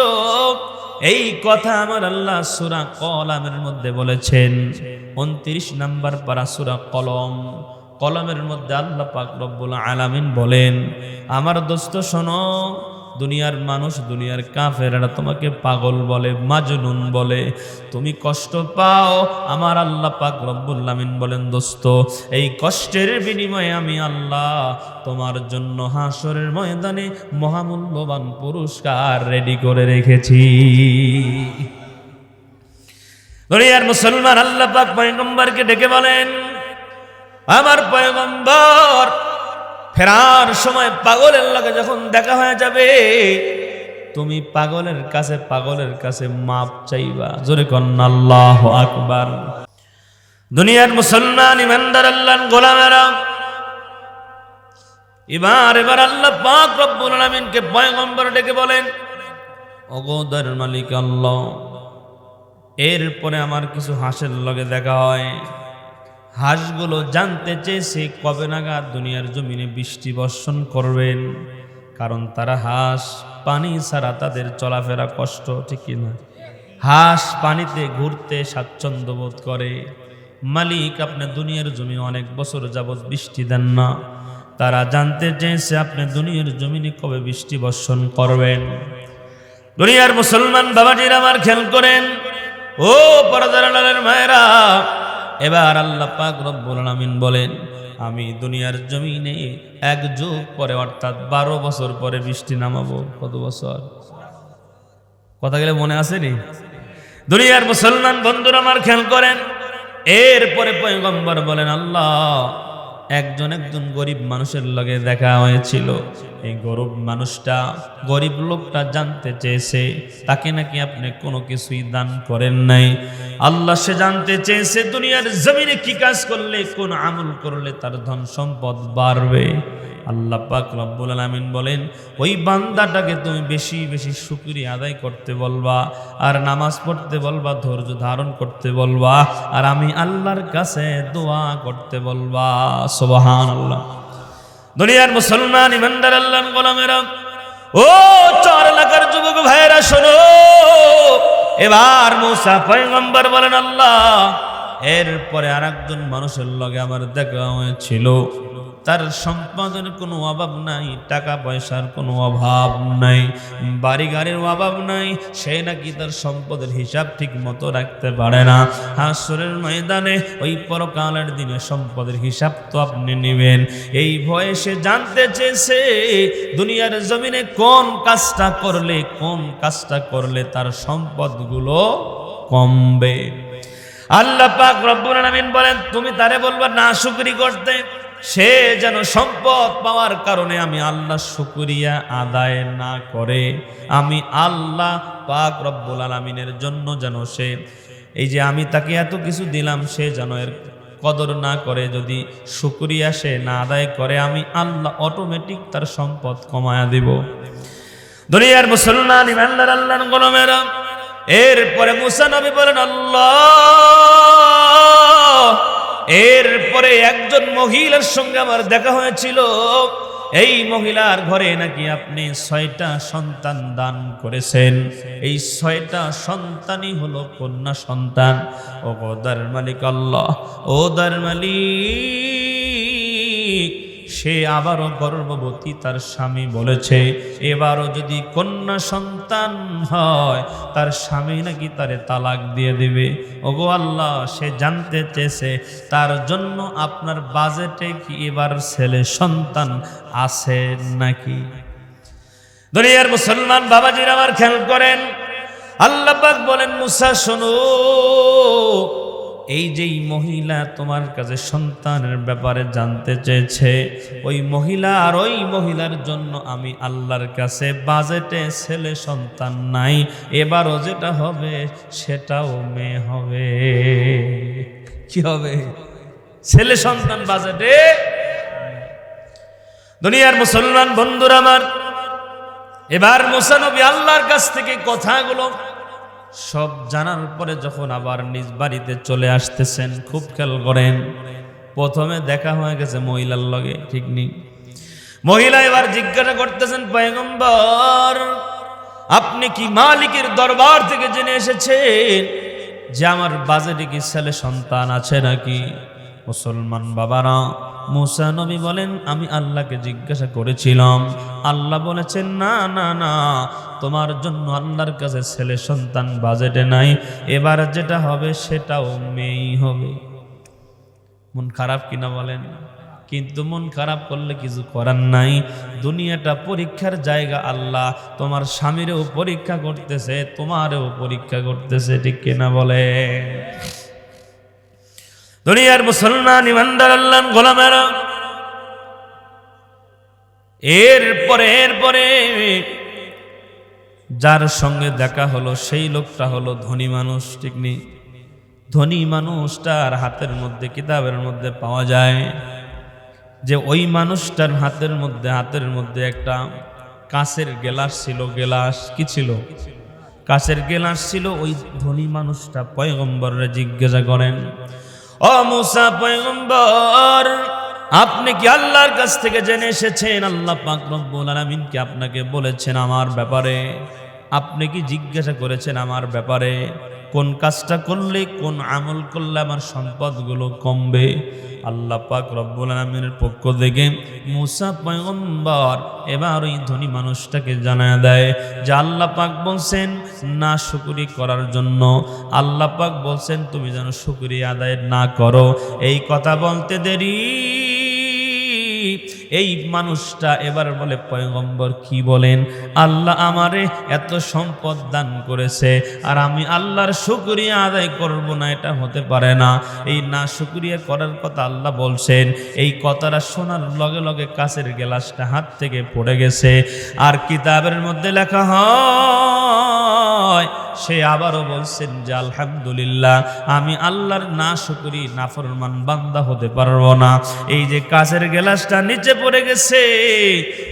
এই কথা আমার আল্লাহ সূরা কলমের মধ্যে বলেছেন, 29 নম্বর পারা সূরা কলম। কলমের মধ্যে আল্লাহ পাক রব্বুল আলামিন বলেন, আমার দোস্ত শোনো, দুনিয়ার মানুষ, দুনিয়ার কাফেররা তোমাকে পাগল বলে, মাজনুন বলে, তুমি কষ্ট পাও। আমার আল্লাহ পাক রব্বুল আলামিন বলেন, দোস্ত, এই কষ্টের বিনিময়ে আমি আল্লাহ তোমার জন্য হাসরের ময়দানে মহামূল্যবান পুরস্কার রেডি করে রেখেছি। দুনিয়ার মুসলমান আল্লাহ পাক পয়গম্বরকে ডেকে বলেন, আমার পয়গম্বর, ফেরার সময় পাগলের লগে যখন দেখা হয়ে যাবে, তুমি পাগলের কাছে মাপ চাইবা। জোরে কন্না আল্লাহু আকবার। দুনিয়ার মুসলমান ইমানদার আল্লাহর গোলামেরা, এবার আল্লাহ পাক রব্বুল আলামিনকে পয়গম্বর ডেকে বলেন, ওগো দয়ার মালিক আল্লাহ, এরপরে আমার কিছু হাঁসের লগে দেখা হয়। হাঁসগুলো জানতে চেয়েছে কবে নাগাদ দুনিয়ার জমিনে বৃষ্টি বর্ষণ করবেন, কারণ তারা হাঁস, পানি ছাড়া তাদের চলাফেরা কষ্ট, ঠিক না? হাঁস পানিতে ঘুরতে স্বাচ্ছন্দ্য বোধ করে। মালিক, আপনি দুনিয়ার জমিনে অনেক বছর যাবৎ বৃষ্টি দেন না, তারা জানতে চেয়েছে আপনি দুনিয়ার জমিনে কবে বৃষ্টি বর্ষণ করবেন। দুনিয়ার মুসলমান বাবাজিরা আমার খেয়াল করেন, ও পর্দার আড়ালের মায়েরা, এবার আল্লাহ পাক রব্বুল আলামিন বলেন, আমি দুনিয়ার জমিনে এক যুগ পরে, অর্থাৎ 12 বছর পরে বৃষ্টি নামাবো। কত বছর? কথা গেলে মনে আসেনি? দুনিয়ার মুসলমান বন্ধুরা আমার খেয়াল করেন, এরপরে পয়গম্বর বলেন, আল্লাহ, একজন গরিব মানুষের লগে দেখা হয়েছিল। এই গরিব লোকটা জানতে চেয়েছে তাকে নাকি আপনি কোনো কিছুই দান করেন নাই। আল্লাহ সে জানতে চেয়েছে দুনিয়ার জমিনে কি কাজ করলে, কোন আমল করলে তার ধন সম্পদ বাড়বে। আল্লাহ পাক রব্বুল আলামিন বলেন, ওই বান্দাটাকে তুমি বেশি বেশি শুকরিয়া আদায় করতে বলবা, আর নামাজ পড়তে বলবা, ধৈর্য ধারণ করতে বলবা, আর আমি আল্লাহর কাছে দোয়া করতে বলবা। সুবহানাল্লাহ। দুনিয়ার মুসলমান ইমানদার আল্লাহর গোলামেরা, ও চর এলাকার যুবক ভাইরা শোনো, এবার মুসা পয়গম্বর বলেন, আল্লাহ, এরপরে আরেকজন মানুষের লগে আমার দেখা হয়েছিল, তার সম্পদের কোনো অভাব নাই, টাকা পয়সার কোনো অভাব নাই, বাড়ি গাড়ির অভাব নাই, সে নাকি তার সম্পদের হিসাব ঠিক মতো রাখতে পারে না। হাসরের ময়দানে ওই পরকালের দিনে সম্পদের হিসাব তো আপনি নেবেন, এই ভয়ে সে জানতে চেয়েছে দুনিয়ার জমিনে কোন কাজটা করলে তার সম্পদগুলো কমবে। আল্লাহ পাক রব্বুল আলামিন বলেন, তুমি তারে বলবা না শুকরি করতে, সে যেন সম্পদ পাওয়ার কারণে আমি আল্লাহ শুকরিয়া আদায় না করে, আমি আল্লাহ পাক রব্বুল আলামিনের জন্য যেন সে, এই যে আমি তাকে এত কিছু দিলাম, সে যেন এর কদর না করে, যদি শুকরিয়া সে না আদায় করে, আমি আল্লাহ অটোমেটিক তার সম্পদ কমায়া দিব। দুনিয়ার মুসলমান ইমানদার আল্লাহর গোলামেরা, এরপরে মুসা নবী বলেন আল্লাহ, এরপরে একজন মহিলার সঙ্গে আমার দেখা হয়েছিল, এই মহিলার ঘরে নাকি আপনি 6টা সন্তান দান করেছেন, এই 6টা সন্তানই হলো কন্যা সন্তান। ও গোদার মালিক আল্লাহ, ও দার মালিক, সে আবারও গর্ভবতী, তার স্বামী বলেছে এবারও যদি কন্যা সন্তান হয় তার স্বামী নাকি তারে তালাক দিয়ে দিবে। ওগো আল্লাহ, সে জানতে চেয়েছে তার জন্য আপনার বাজেটে কি এবার ছেলে সন্তান আছে নাকি। দুনিয়ার মুসলমান বাবাজির আমার খেয়াল করেন, আল্লাহ পাক বলেন মুসা শোনো, এই যেই মহিলা তোমার কাছে সন্তানের ব্যাপারে জানতে চেয়েছে, ওই মহিলা আর ওই মহিলার জন্য আমি আল্লাহর কাছে বাজেটে ছেলে সন্তান নাই, এবারও যেটা হবে সেটাও মেয়ে হবে। কি হবে? ছেলে সন্তান বাজেটে। দুনিয়ার মুসলমান বন্ধুরা আমার, এবার মুসা নবী আল্লাহর কাছ থেকে কথাগুলো সব জানার পরে যখন আবার নিজ বাড়িতে চলে আসতেছেন, খুব খেয়াল করেন, প্রথমে দেখা হয়ে গেছে মহিলার লগে, ঠিক নেই? মহিলা এবার জিজ্ঞাসা করতেছেন, পয়গম্বর আপনি কি মালিকের দরবার থেকে জেনে এসেছেন যে আমার বাজেটে কি ছেলে সন্তান আছে নাকি? মুসলমান বাবারা, মুসা নবী বলেন আমি আল্লাহকে জিজ্ঞাসা করেছিলাম, আল্লাহ বলেছেন না না না, তোমার জন্য আল্লাহর কাছে ছেলে সন্তান বাজেটে নাই, এবার যেটা হবে সেটাও মেয়েই হবে। মন খারাপ কিনা বলেন? কিন্তু মন খারাপ করলে কিছু করার নাই, দুনিয়াটা পরীক্ষার জায়গা। আল্লাহ তোমার স্বামীরেও পরীক্ষা করতেছে, তোমারও পরীক্ষা করতেছে, ঠিক কিনা বলে? দুনিয়ার মুসলমান ইমানদার আল্লাহর গোলামেরা, এরপরে যার সঙ্গে দেখা হলো সেই লোকটা হলো ধনী মানুষ, ঠিক নেই? ধনী মানুষটার হাতের মধ্যে, কিতাবের মধ্যে পাওয়া যায় যে ওই মানুষটার হাতের মধ্যে একটা কাঁচের গেলাস ছিল। গেলাস কি ছিল? কাঁচের গেলাস ছিল। ওই ধনী মানুষটা পয়গম্বররে জিজ্ঞাসা করেন, ও মুসা পয়গম্বর, আপনি কি আল্লাহর কাছ থেকে জেনে এসেছেন আল্লাহ পাক রব্বুল আলামিন কি আপনাকে বলেছেন আমার ব্যাপারে? আপনি কি জিজ্ঞাসা করেছেন আমার ব্যাপারে? কোন কাজটা করলে, কোন আমল করলে আমার সম্পদগুলো কমবে? আল্লাহ পাক রব্বুল আলামিনের পক্ষ থেকে মুসা পয়গম্বর এবার ওই ধনী মানুষটাকে জানায় দেয় যে আল্লাহ পাক বলছেন না শুকরি করার জন্য, আল্লাহ পাক বলছেন তুমি যেন শুকরিয়া আদায় না করো। এই কথা বলতে দেরি এই মানুষটা এবার বলে, পয়গম্বর কি বলেন? আল্লাহ আমারে এত সম্পদ দান করেছে আর আমি আল্লাহর শুকরিয়া আদায় করব না, এটা হতে পারে না। এই না শুকরিয়া করার কথা আল্লাহ বলছেন। এই কথাটা শোনার লগে লগে কাচের গ্লাসটা হাত থেকে পড়ে গেছে। আর কিতাবের মধ্যে লেখা হয় সে আবারও বলছেন যে আলহামদুলিল্লাহ, আমি আল্লাহর না শুকরি নাফরমান বান্দা হতে পারবো না। এই যে কাচের গ্লাসটা নিচে পড়ে গেছে,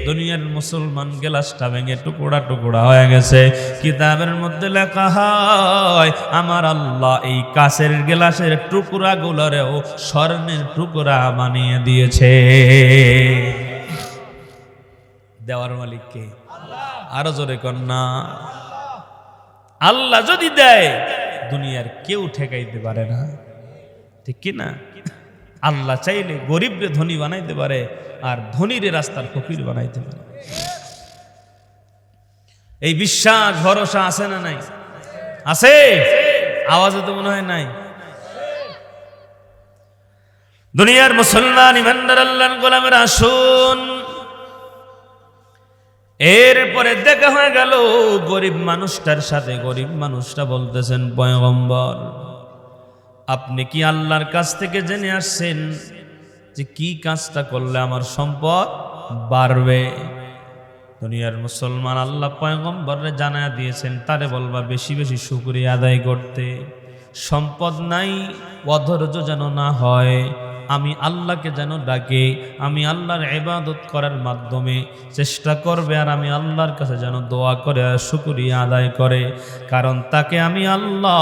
দুনিয়ার মুসলমান গ্লাসটা ভেঙে টুকরা টুকরা হয়ে গেছে। কিতাবের মধ্যে লেখা হয় আমার আল্লাহ এই কাচের গ্লাসের টুকরা গুলোরেও স্বর্ণের টুকরা বানিয়ে দিয়েছে। দেওয়ার মালিক কে? আরো জোরে কন্যা। আল্লাহ যদি দেয় দুনিয়ার কেউ ঠেকাইতে পারে না, ঠিক কি না? আল্লাহ চাইলে গরিবরে ধনী বানাইতে পারে আর ধনীরে রাস্তার ফকির বানাইতে পারে। এই বিশ্বাস ভরসা আছে না নাই? আছে? আওয়াজে তো মনে হয় নাই। দুনিয়ার মুসলমান ইমানদার আল্লাহর গোলামের আসুন, এরপরে দেখা হয়ে গেল গরিব মানুষটার সাথে। গরিব মানুষটা বলতেছেন পয়গম্বর আপনি কি আল্লাহর কাছ থেকে জেনে আসছেন যে কি কাজটা করলে আমার সম্পদ বাড়বে? দুনিয়ার মুসলমান আল্লাহ পয়গম্বররে জানায়া দিয়েছেন তারে বলবা বেশি বেশি শুকরিয়া আদায় করতে। সম্পদ নাই, অধৈর্য যেন না হয়, আমি আল্লাহকে যেন ডাকে, আমি আল্লাহর ইবাদত করার মাধ্যমে চেষ্টা করবে, আর আমি আল্লাহর কাছে যেন দোয়া করে আর শুকরিয়া আদায় করে। কারণ তাকে আমি আল্লাহ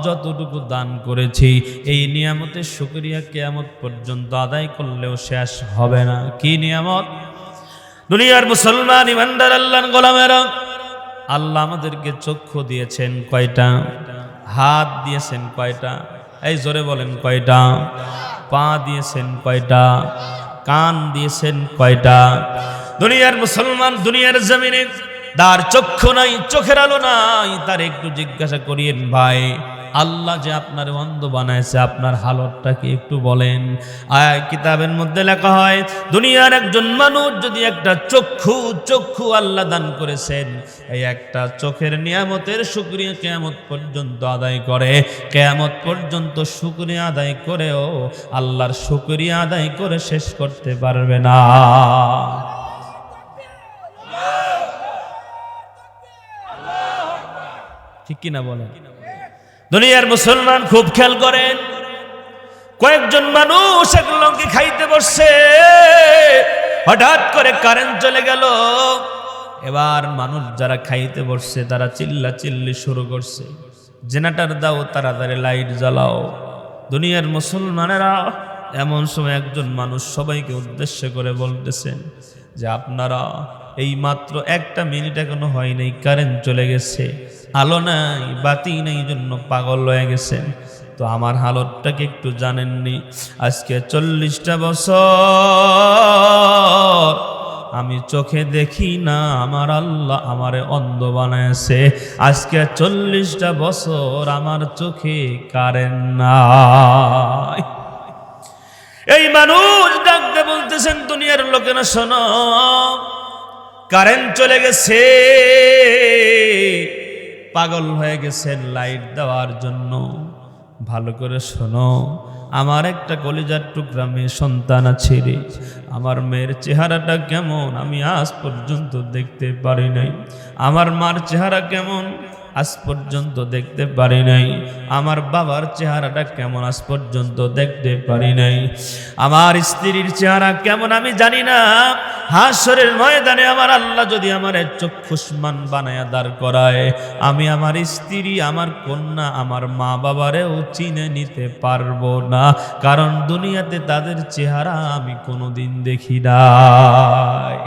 যতটুকু দান করেছি এই নিয়ামতের শুকরিয়া কিয়ামত পর্যন্ত আদায় করলেও শেষ হবে না। কি নিয়ামত? দুনিয়ার মুসলমান ইমানদার আল্লাহর গোলামেরা, আল্লাহ আমাদেরকে চক্ষু দিয়েছেন কয়টা? হাত দিয়েছেন কয়টা? এই জোরে বলেন কয়টা? পা দিয়েছেন কয়টা? কান দিয়েছেন কয়টা? দুনিয়ার মুসলমান, দুনিয়ার জমিনে তার চক্ষু নাই, চোখের আলো নাই, তার একটু জিজ্ঞাসা করিয়েন, ভাই আল্লাহ যে আপনার অন্ধ বানাইছে, আপনার হালতটা কি একটু বলেন? আয় কিতাবের মধ্যে লেখা হয়, দুনিয়ার একজন মানুষ যদি একটা চক্ষু আল্লাহ দান করেছেন, এই একটা চোখের নিয়ামতের শুকরিয়া কিয়ামত পর্যন্ত আদায় করে, কিয়ামত পর্যন্ত শুকরিয়া আদায় করেও আল্লাহর শুকরিয়া আদায় করে শেষ করতে পারবে না। ঠিক কিনা বলেন? দুনিয়ার মুসলমান খুব খেয়াল করেন, কয়েকজন মানুষ এক লঙ্কি খাইতে বসছে, হঠাৎ করে কারেন্ট চলে গেল। এবার মানুষ যারা খাইতে বসছে তারা চিল্লাচিল্লি শুরু করছে, জেনারেটর দাও, তাড়াতাড়ি লাইট জ্বালাও। দুনিয়ার মুসলমানেরা এমন সময় একজন মানুষ সবাইকে উদ্দেশ্য করে বলতেছেন যে আপনারা এই মাত্র 1 মিনিট এখনো হয় নাই, কারেন্ট চলে গেছে, আলো নাই, বাতি নেই, জন্য পাগল হয়ে গেছেন। তো আমার হালতটাকে একটু জানেননি? আজকে 40টা বছর আমি চোখে দেখি না, আমার আল্লাহ আমারে অন্ধ বানাইছে। আজকে 40টা বছর আমার চোখে কারেন্ট নাই। এই মানুষ ডাকতে বলতেছেন, দুনিয়ার লোকেরা শোনো, কারেন্ট চলে গেছে, পাগল হয়ে গেছেন লাইট দেওয়ার জন্য। ভালো করে শোনো, আমার একটা কলিজার টুকরা মেয়ে সন্তান আছে রে, আমার মেয়ের চেহারাটা কেমন আমি আজ পর্যন্ত দেখতে পারি নাই। আমার মার চেহারা কেমন আজ পর্যন্ত দেখতে পারি নাই। আমার বাবার চেহারাটা কেমন আজ পর্যন্ত দেখতে পারি নাই। আমার স্ত্রীর চেহারা কেমন আমি জানি না। হাসরের ময়দানে আমার আল্লাহ যদি আমার চক্ষুষ্মান বানায়া দাঁড় করায়, আমি আমার স্ত্রী, আমার কন্যা, আমার মা বাবারেও চিনে নিতে পারবো না। কারণ দুনিয়াতে তাদের চেহারা আমি কোনোদিন দেখি নাই।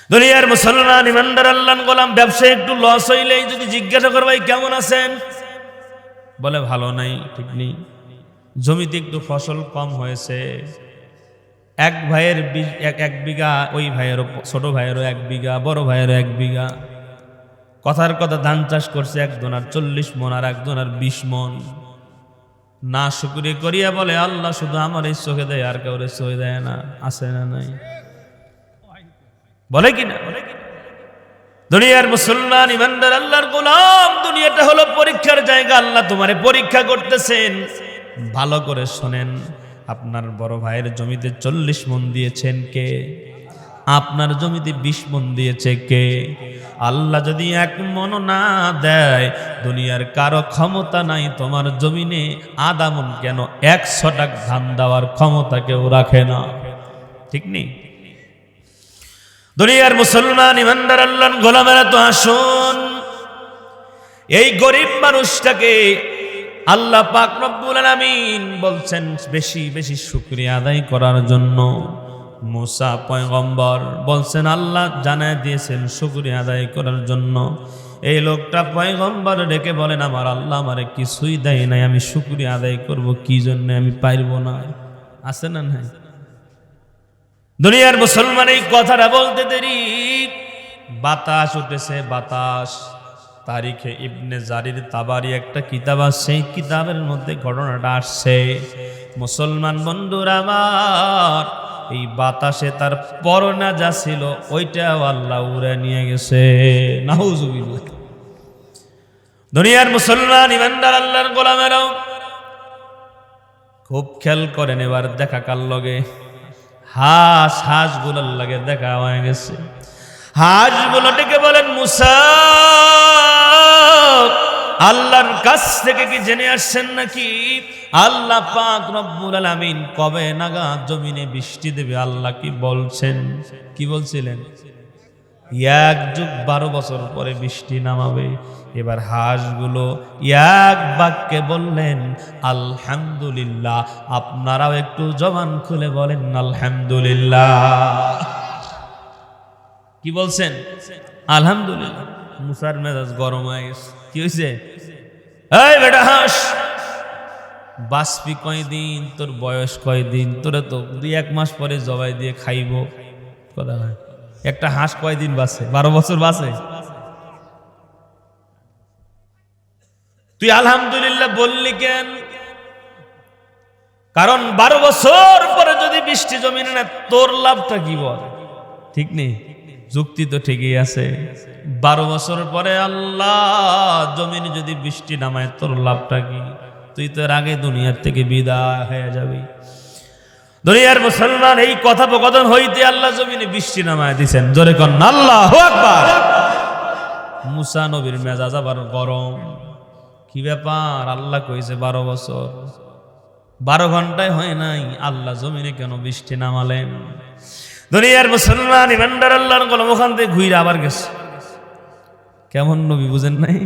দুনিয়ার মুসলমান ইমানদার আল্লাহর গোলাম, ব্যবসায় একটু লস হইলেই যদি জিজ্ঞাসা করো ভাই কেমন আছেন, বলে ভালো নাই, ঠিক নেই। জমিতে একটু ফসল কম হয়েছে, এক ভাইয়ের 1 বিঘা, ওই ভাইয়েরও, ছোট ভাইয়েরও 1 বিঘা, বড় ভাইয়েরও 1 বিঘা। কথার কথা ধান চাষ করছে একজনার 40 মণ আর একজনার 20 মণ। না শুকরিয়া করিয়া বলে আল্লাহ শুধু আমার এই চোখে দেয়, আর কাউরে চোখে দেয় না। আছে না নাই? বলে কিনা? দুনিয়ার মুসলমান ইমানদার আল্লাহর গোলাম, দুনিয়াটা হলো পরীক্ষার জায়গা। আল্লাহ তোমারে পরীক্ষা করতেছেন। ভালো করে শোনেন, আপনার বড় ভাইয়ের জমিতে 40 মণ দিয়েছেন কে? আপনার জমিতে 20 মণ দিয়েছে কে? আল্লাহ যদি 1 মণ না দেয়, দুনিয়ার কারো ক্ষমতা নাই তোমার জমিনে আধা মণ কেন 100 টাকা ধান দেওয়ার ক্ষমতা কেউ রাখে না। ঠিক নেই? দুনিয়ার মুসলমান ইমানদার আল্লাহর গোলামেরা, তো আসুন এই গরিব মানুষটাকে আল্লাহ পাক রব্বুল আলামিন বলছেন বেশি বেশি শুকরিয়া আদায় করার জন্য। মুসা পয়গম্বর বলছেন, আল্লাহ জানায় দিয়েছেন শুকরিয়া আদায় করার জন্য। এই লোকটা পয়গম্বর ডেকে বলেন, আমার আল্লাহ আমারে কিছুই দেয় নাই, আমি শুকরিয়া আদায় করব কি জন্য? আমি পারবো না। আছে না নাই? দুনিয়ার মুসলমান এই কথাটা বলতে দেরি, বাতাস উঠেছে, বাতাস। তারিখে ইবনে জারির তাবারি একটা কিতাব আছে, সেই কিতাবের মধ্যে ঘটনাটা আসছে। মুসলমান বন্ধুরা আমার, এই বাতাসে তার পরনা যা ছিল ওইটাও আল্লাহ উড়ে নিয়ে গেছে। নাউজুবিল্লাহ। দুনিয়ার মুসলমান ইমানদার আল্লাহর গোলামেরাও খুব খেয়াল করেন। এবার দেখা কার লগে? হাঁসগুলোর লাগে দেখা হয়ে গেছে। হাঁসগুলো ডেকে বলেন, মুসা আল্লাহর কাছ থেকে কি জেনে আসছেন নাকি আল্লাহ পাক রব্বুল আলামিন কবে নাগাদ জমিনে বৃষ্টি দেবে? আল্লাহ কি বলছেন? কি বলছিলেন? 1 যুগ 12 বছর পরে বৃষ্টি নামাবে। এবার হাঁসগুলো এক বাক্যে বললেন আলহামদুলিল্লাহ। আপনারাও একটু জবান খুলে বলেন আলহামদুলিল্লাহ। কি বলছেন? আলহামদুলিল্লাহ। মুসার মেজাজ গরম হয়ে গেছে। কি হয়েছে? এই বেটা হাঁস, বাঁচবি কয়দিন? তোর বয়স কয়দিন? তোরে তো 2-1 মাস পরে জবাই দিয়ে খাইব। কথা হয়, একটা হাঁস কয়দিন বাঁচে? 12 বছর বাঁচে। তুই আলহামদুলিল্লাহ বললি কেন? কারণ 12 বছর পরে যদি বৃষ্টি জমিনে না, তোর লাভটা কি বল? ঠিক নেই? যুক্তি তো ঠিকই আছে। 12 বছর পরে আল্লাহ জমিনে যদি বৃষ্টি নামায়, তোর লাভটা কি? তুই তো এর আগে দুনিয়ার থেকে বিদায় হয়ে যাবি। দুনিয়ার মুসলমান, এই কথোপকথন হইতে আল্লাহ জমিনে বৃষ্টি নামায় দিছেন। জোরে কর আল্লাহু আকবার। মুসা নবীর মেজাজ আবার গরম। কি ব্যাপার? আল্লাহ কইছে 12 বছর, 12 ঘন্টায় হয় নাই, আল্লাহ জমিনে কেন বৃষ্টি নামালেন? দুনিয়ার মুসলমান ইমানদার আল্লাহর গোলাম ওখান থেকে ঘুরে আবার গেছে। কেমন নবী বুঝেন নাই?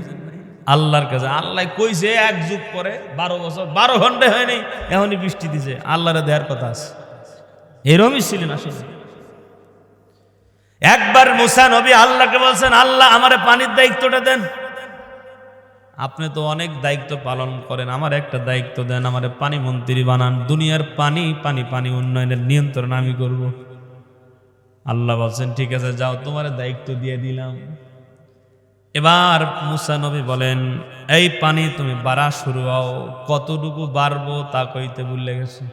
আল্লাহর কাছে আল্লাহ কইছে 1 যুগ পরে 12 বছর, 12 ঘন্টায় হয় নাই, এখনই বৃষ্টি দিছে। আল্লাহরে দেওয়ার কথা আছে। এরমই ছিলেন আসলে। একবার মুসা নবী আল্লাহকে বলছেন, আল্লাহ আমারে পানির দায়িত্বটা দেন। আপনি তো অনেক দায়িত্ব পালন করেন, আমার একটা দায়িত্ব দেন, আমারে পানি মন্ত্রী বানান। দুনিয়ার পানি পানি পানি উন্নয়নের নিয়ন্ত্রণ আমি করব। আল্লাহ বলছেন ঠিক আছে, যাও, তোমার দায়িত্ব দিয়ে দিলাম। এবার মুসা নবী বলেন, এই পানি তুমি বাড়া শুরু হও। কতটুকু বাড়বো তা কইতে ভুলে গেছে।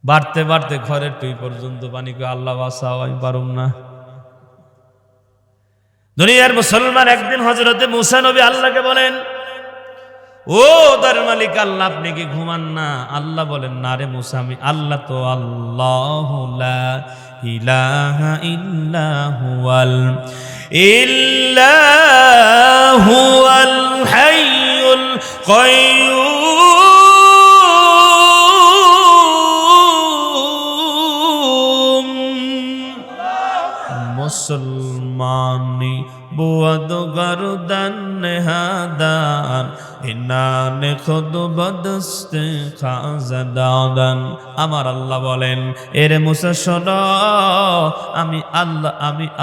বাড়তে বাড়তে ঘরের তুই পর্যন্ত পানি কই, আল্লাহ বাঁচাও, আমি পারুম না। দুনিয়ার মুসলমান, একদিন হযরতে মুসা নবী আল্লাহকে বলেন, ও দর মালিক আল্লাহ, আপনি কি ঘুমান না? আল্লাহ বলেন, না রে মুসা, আমি আল্লাহ তো আল্লাহু লা ইলাহা ইল্লা হুয়াল হাইয়ুল কাইয়্যুম। মুসলমানি বুয়াদ গরদান নেহাদান ইনানে খুদ বদস্তে খাজাদান। আমার আল্লাহ বলেন, এরে মুসা শোনো, আমি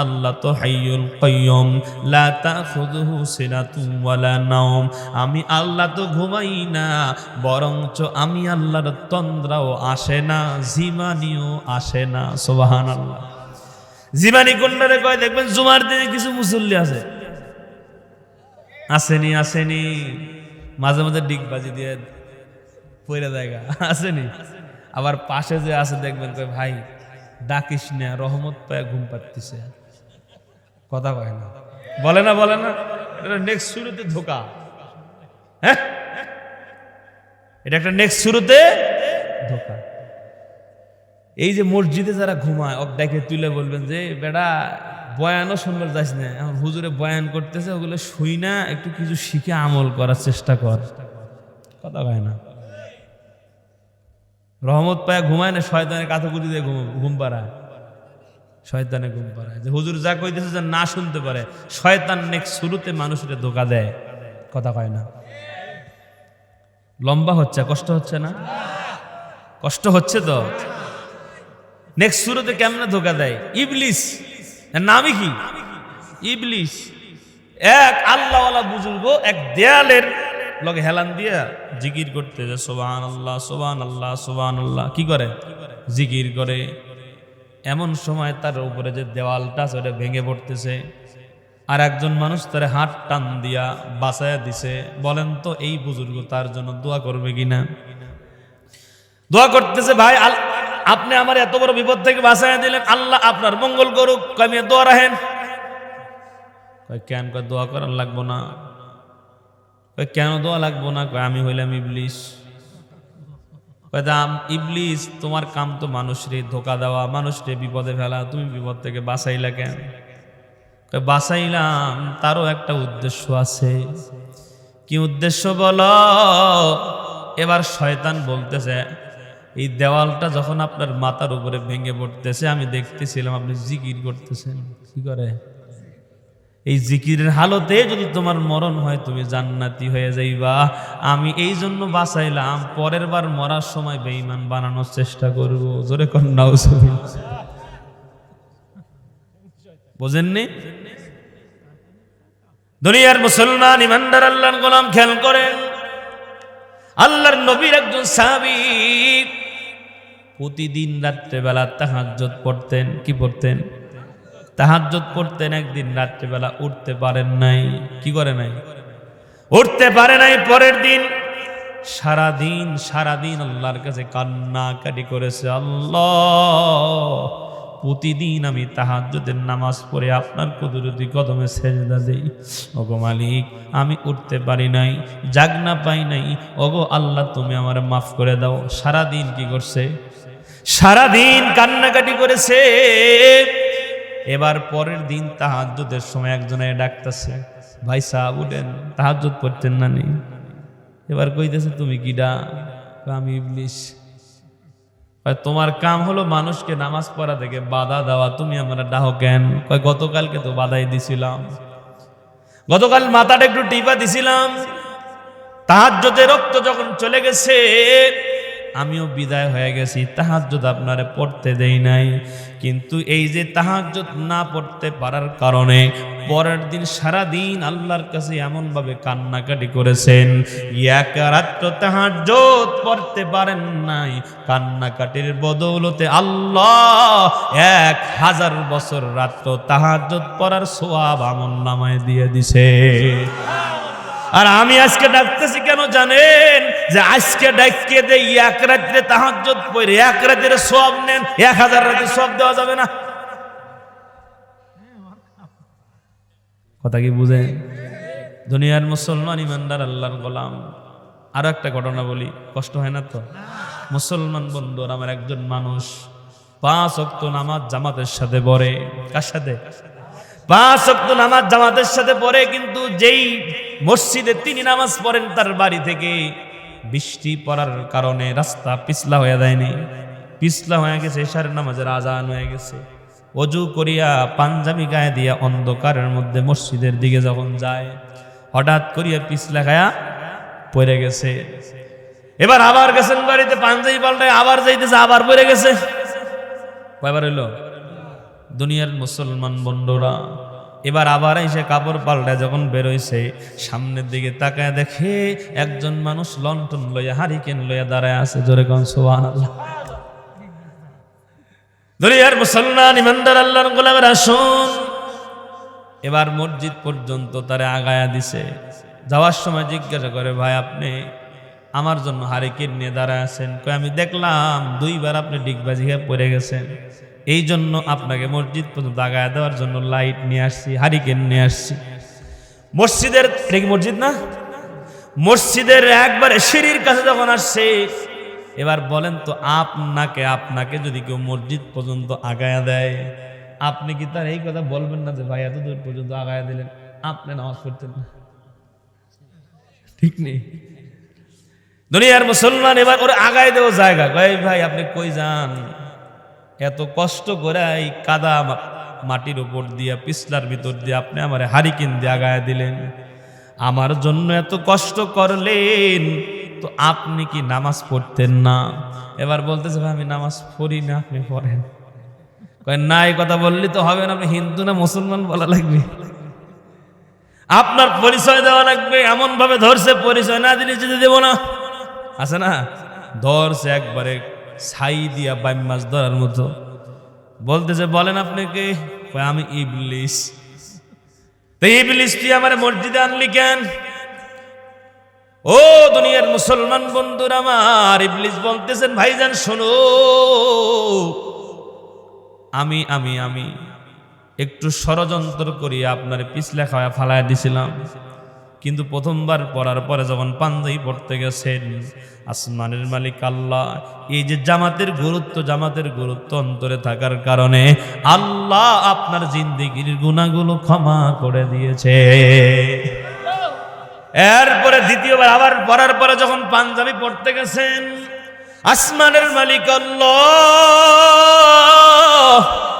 আল্লাহ তো হাইয়ুল কাইয়্যুম, লা তাখুযুহু সিনাতুন ওয়ালা নাওম। আমি আল্লাহ তো ঘুমাই না, বরঞ্চ আমি আল্লাহর তন্দ্রাও আসে না, জিমানিও আসে না। সুবহানাল্লাহ। জিমানি কোনটারে কয়? দেখবেন জুমার দিনে কিছু মুসল্লি আছে, আসেনি মাঝে মাঝে ডিগবাজি দিয়ে পয়রা জায়গা আসেনি। আবার পাশে যে আছে দেখবেন কয়, ভাই ডাকিস না, রহমত পায় ঘুম পাড়তেছে। কথা কয় না, বলে না এটা নেক্সট শুরুতে ধোকা। হ্যাঁ, এটা একটা নেক্সট শুরুতে ধোকা। এই যে মসজিদে যারা ঘুমায়, অবদাকে তুলে বলবেন যে বেটা বয়ানও শুনবার যাস না, এখন হুজুরে বয়ান করতেছে, ওগুলো শুই না, একটু কিছু শিখে আমল করার চেষ্টা কর। কথা কয় না। রহমত পায় ঘুমায় না, শয়তানের কাঁথাকুটি দিয়ে ঘুম পাড়ায়। শয়তানে ঘুম পাড়ায়, যে হুজুর যা কইতেছে যে না শুনতে পারে। শয়তান নেক্সট শুরুতে মানুষের ধোকা দেয়। কথা কয় না। লম্বা হচ্ছে, কষ্ট হচ্ছে না? কষ্ট হচ্ছে তো। নেক্সট শুরুতে কেমনে ধোকা দেয়? ইবলিস, নামই কি? ইবলিস। এক আল্লাহওয়ালা বুজুর্গ এক দেয়ালের লগে হেলান দিয়া জিকির করতে, যে সুবহানাল্লাহ সুবহানাল্লাহ সুবহানাল্লাহ। কি করে? জিকির করে। এমন সময় তার উপরে যে দেওয়ালটা সেটা ভেঙে পড়তেছে, আর একজন মানুষ তার হাত টান দিয়া বাঁচায়া দিছে। বলেন তো এই বুজুর্গ তার জন্য দোয়া করবে কিনা? দোয়া করতেছে, ভাই আপনি আমার এত বড় বিপদ থেকে বাঁচাইয়া দিলেন, আল্লাহ আপনার মঙ্গল করুক। কমিয়ে দোয়া রাখেন। কেন? দোয়া করার লাগবো না। কেন দোয়া লাগবো না? আমি হইলাম ইবলিস। ইবলিস, তোমার কাম তো মানুষরে ধোকা দেওয়া, মানুষরে বিপদে ফেলা, তুমি বিপদ থেকে বাঁচাইলা কেন? বাঁচাইলাম, তারও একটা উদ্দেশ্য আছে। কি উদ্দেশ্য বলো? এবার শয়তান বলতেছে, এই দেওয়ালটা যখন আপনার মাথার উপরে ভেঙে পড়তেছে আমি দেখতেছিলাম আপনি জিকির করতেছেন। কি করে? এই জিকিরের হালতে যদি তোমার মরণ হয় তুমি জান্নাতি হয়ে যাইবা। আমি এই জন্য বাঁচাইলাম, পরের বার মরার সময় বেঈমান বানানোর চেষ্টা করব। জোরে কর নাউজুবিল্লাহ। বোঝেননি? দুনিয়ার মুসলমান ইমানদার আল্লাহর গোলাম খেয়াল করেন, আল্লাহর নবীর একজন সাহাবী প্রতিদিন রাত্রেবেলা তাহাজ্জুদ পড়তেন। কি পড়তেন? তাহাজ্জুদ পড়তেন। একদিন রাত্রেবেলা উঠতে পারেন নাই। কি করে নাই? উঠতে পারে নাই। পরের দিন সারাদিন আল্লাহর কাছে কান্নাকাটি করেছে, আল্লাহ প্রতিদিন আমি তাহাজ্জুদের নামাজ পড়ে আপনার কুদরতি কদমে সেজদা দেই, ওগো মালিক আমি উঠতে পারি নাই, জাগনা পাই নাই, ওগো আল্লাহ তুমি আমারে মাফ করে দাও। সারাদিন কি করছে? সারাদিন কান্নাকাটি করেছে। এবার পরের দিন তাহাজ্জুদের সময় একজনে ডাকতেছে, ভাই সাহেব উঠেন, তাহাজ্জুদ পড়তেন না নি? এবার কইতেছে তুমি কিডা? আমি ইবলিস। তোমার কাম হলো মানুষকে নামাজ পড়া থেকে বাধা দেওয়া, তুমি আমরা ডাহ কেন? কয় গতকালকে তো বাধাই দিছিলাম, গতকাল মাথাটা একটু টিপা দিছিলাম, তাহাজ্জুদের রক্ত যখন চলে গেছে আমিও বিদায় হয়ে গেছি, তাহাজ্জুদ আপনারে পড়তে দেই নাই। কিন্তু এই যে তাহাজ্জুদ না পড়তে পারার কারণে পরের দিন সারাদিন আল্লাহর কাছে এমন ভাবে কান্নাকাটি করেছেন, এক রাত্র তাহাজ্জুদ পড়তে পারেন নাই। কান্নাকাটির বদৌলতে আল্লাহ 1000 বছর রাত্র তাহাজ্জুদ পড়ার সওয়াব আমলনামায় দিয়ে দিছে। আর আমি আজকে ডাকতেছি কেন জানেন? যে আজকে ডাকিয়ে দেই এক রাত্রে তাহাজ্জুদ পড়ে এক রাতের সওয়াব নেন, 1000 রাতের সওয়াব দেওয়া যাবে না। কথা কি বুঝেন? দুনিয়ার মুসলমান ইমানদার আল্লাহর গোলাম। আরো একটা ঘটনা বলি, কষ্ট হয় না তো? মুসলমান বন্ধুরা, আমার একজন মানুষ 5 ওয়াক্ত নামাজ জামাতের সাথে পড়ে। কার সাথে? 5 ওয়াক্ত নামাজ জামাতের সাথে পড়ে, কিন্তু যেই মসজিদে তিনি নামাজ পড়েন তার বাড়ি থেকে বৃষ্টি পড়ার কারণে রাস্তা পিছলা হয়ে যায়নি, পিছলা হয়ে গেছে, এশারের নামাজের আজান হয়ে গেছে। অজু করিয়া পাঞ্জাবি গায়ে দিয়া অন্ধকারের মধ্যে মসজিদের দিকে যখন যায়, হঠাৎ করিয়া পিছলা খায়া পড়ে গেছে। এবার আবার গেছেন বাড়িতে, পাঞ্জাবি পাল্টায় আবার যাইতেছে, আবার পড়ে গেছে। কয়বার হইল? দুনিয়ার মুসলমান বন্ধুরা, এবার আবার এসে কাপড় পাল্টায় যখন বেরোইছে, সামনের দিকে তাকায় দেখে একজন মানুষ লণ্ঠন লইয়া হারিকেন লইয়া দাঁড়ায় আছে। জোরে কোন সুবহানাল্লাহ। দুনিয়ার মুসলমান ইমানদার আল্লাহর গোলামের আসুন, এবার মসজিদ পর্যন্ত তারে আগায়া দিছে। যাওয়ার সময় জিজ্ঞাসা করে, ভাই আপনি আমার জন্য হারিকেন নিয়ে দাঁড়ায় আছেন? কই আমি দেখলাম 2 বার আপনি ডিগবাজি হয়ে পড়ে গেছেন, এই জন্য আপনাকে মসজিদ পর্যন্ত আগায় দেওয়ার জন্য লাইট নিয়ে আসছি, হারিকেন নিয়ে আসছি। মসজিদের মসজিদ না, মসজিদের একবারে সিঁড়ির কাছে যখন আসছে, এবার বলেন তো আপনাকে যদি কেউ মসজিদ পর্যন্ত আগায়া দেয়, আপনি কি তার এই কথা বলবেন না যে ভাই এত দূর পর্যন্ত আগায়া দিলেন, আপনি নামাজ পড়তেন না? ঠিক নেই। দুনিয়ার মুসলমান এবার ওরে আগায় দেওয়া জায়গা, ভাই আপনি কই যান? এত কষ্ট করে এই কাদা মাটির উপর দিয়া পিছলার ভিতর দিয়ে আপনি আমার হারিকেন দিয়ে আগায় দিলেন, আমার জন্য এত কষ্ট করলেন, তো আপনি কি নামাজ পড়তেন না? এবার বলতেছে, ভাই আমি নামাজ পড়ি না, আপনি পড়েন। কয় না, এই কথা বললি তো হবে না, আপনি হিন্দু না মুসলমান বলা লাগবে, আপনার পরিচয় দেওয়া লাগবে। এমন ভাবে ধরছে, পরিচয় না দিলে যেতে দেবো না। আছে না, ধরছে একবারে ছাই দিয়া বাইম মাছ ধরার মতো। বলতেছে, বলেন আপনি কে? আমি ইবলিস। তো ইবলিস তুই আমার মসজিদে আনলি কেন? ও দুনিয়ার মুসলমান বন্ধুরা আমার, ইবলিস বলতেছেন, ভাইজান শোনো, আমি আমি আমি একটু ষড়যন্ত্র করি আপনার পিছলে খাওয়া ফালায় দিছিলাম। কিন্তু প্রথমবার পড়ার পরে যখন পাঞ্জাবি পড়তে গেছেন, আসমানের মালিক আল্লাহ এই যে জামাতের গুরুত্ব অন্তরে থাকার কারণে আল্লাহ আপনার জিন্দেগির গুনাহগুলো ক্ষমা করে দিয়েছে। এরপরে দ্বিতীয়বার আবার পড়ার পরে যখন পাঞ্জাবি পড়তে গেছেন, আসমানের মালিক আল্লাহ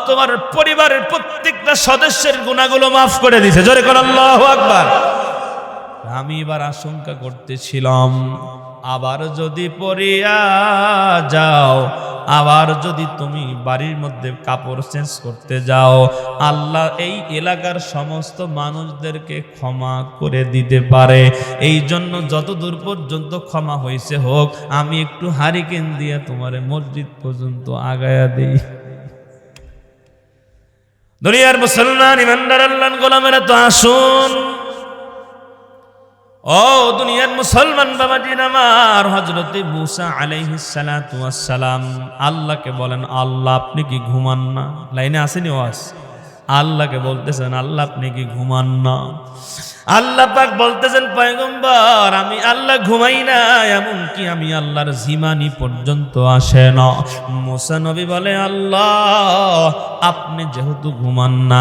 তোমার পরিবারের প্রত্যেকটা সদস্যের গুনাহগুলো মাফ করে দিয়েছে। জোরে কোন আল্লাহু আকবার। আমি এবার আশঙ্কা করতেছিলাম, আবার যদি পড়িয়া যাও, আবার যদি তুমি বাড়ির মধ্যে কাপড় চেঞ্জ করতে যাও, আল্লাহ এই এলাকার সমস্ত মানুষদেরকে ক্ষমা করে দিতে পারে। এই জন্য যতদূর পর্যন্ত ক্ষমা হয়েছে হোক, আমি একটু হারিকেন দিয়ে তোমারে মসজিদ পর্যন্ত আগায়া দিই। দুনিয়ার মুসলমান ইমানদার আল্লাহর গোলামেরা তো আসুন, ও দুনিয়ার মুসলমান বাবাজিন আমার, হযরতে মুসা আলাইহিস সালাতু ওয়াস সালাম আল্লাহকে বলেন, আল্লাহ আপনি কি ঘুমান না? লাইনে আসেনি ওয়াজ? আল্লাহকে বলতেছেন, আল্লাহ আপনি কি ঘুমান না? আল্লাহ পাক বলতেছেন, পয়গম্বর আমি আল্লাহ ঘুমাই না, এমনকি আমি আল্লাহর জিমানি পর্যন্ত আসে না। মুসা নবী বলে, আল্লাহ আপনি যেহেতু ঘুমান না,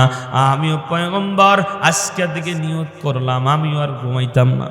আমিও পয়গম্বর আজকে থেকে নিয়ত করলাম আমিও আর ঘুমাইতাম না।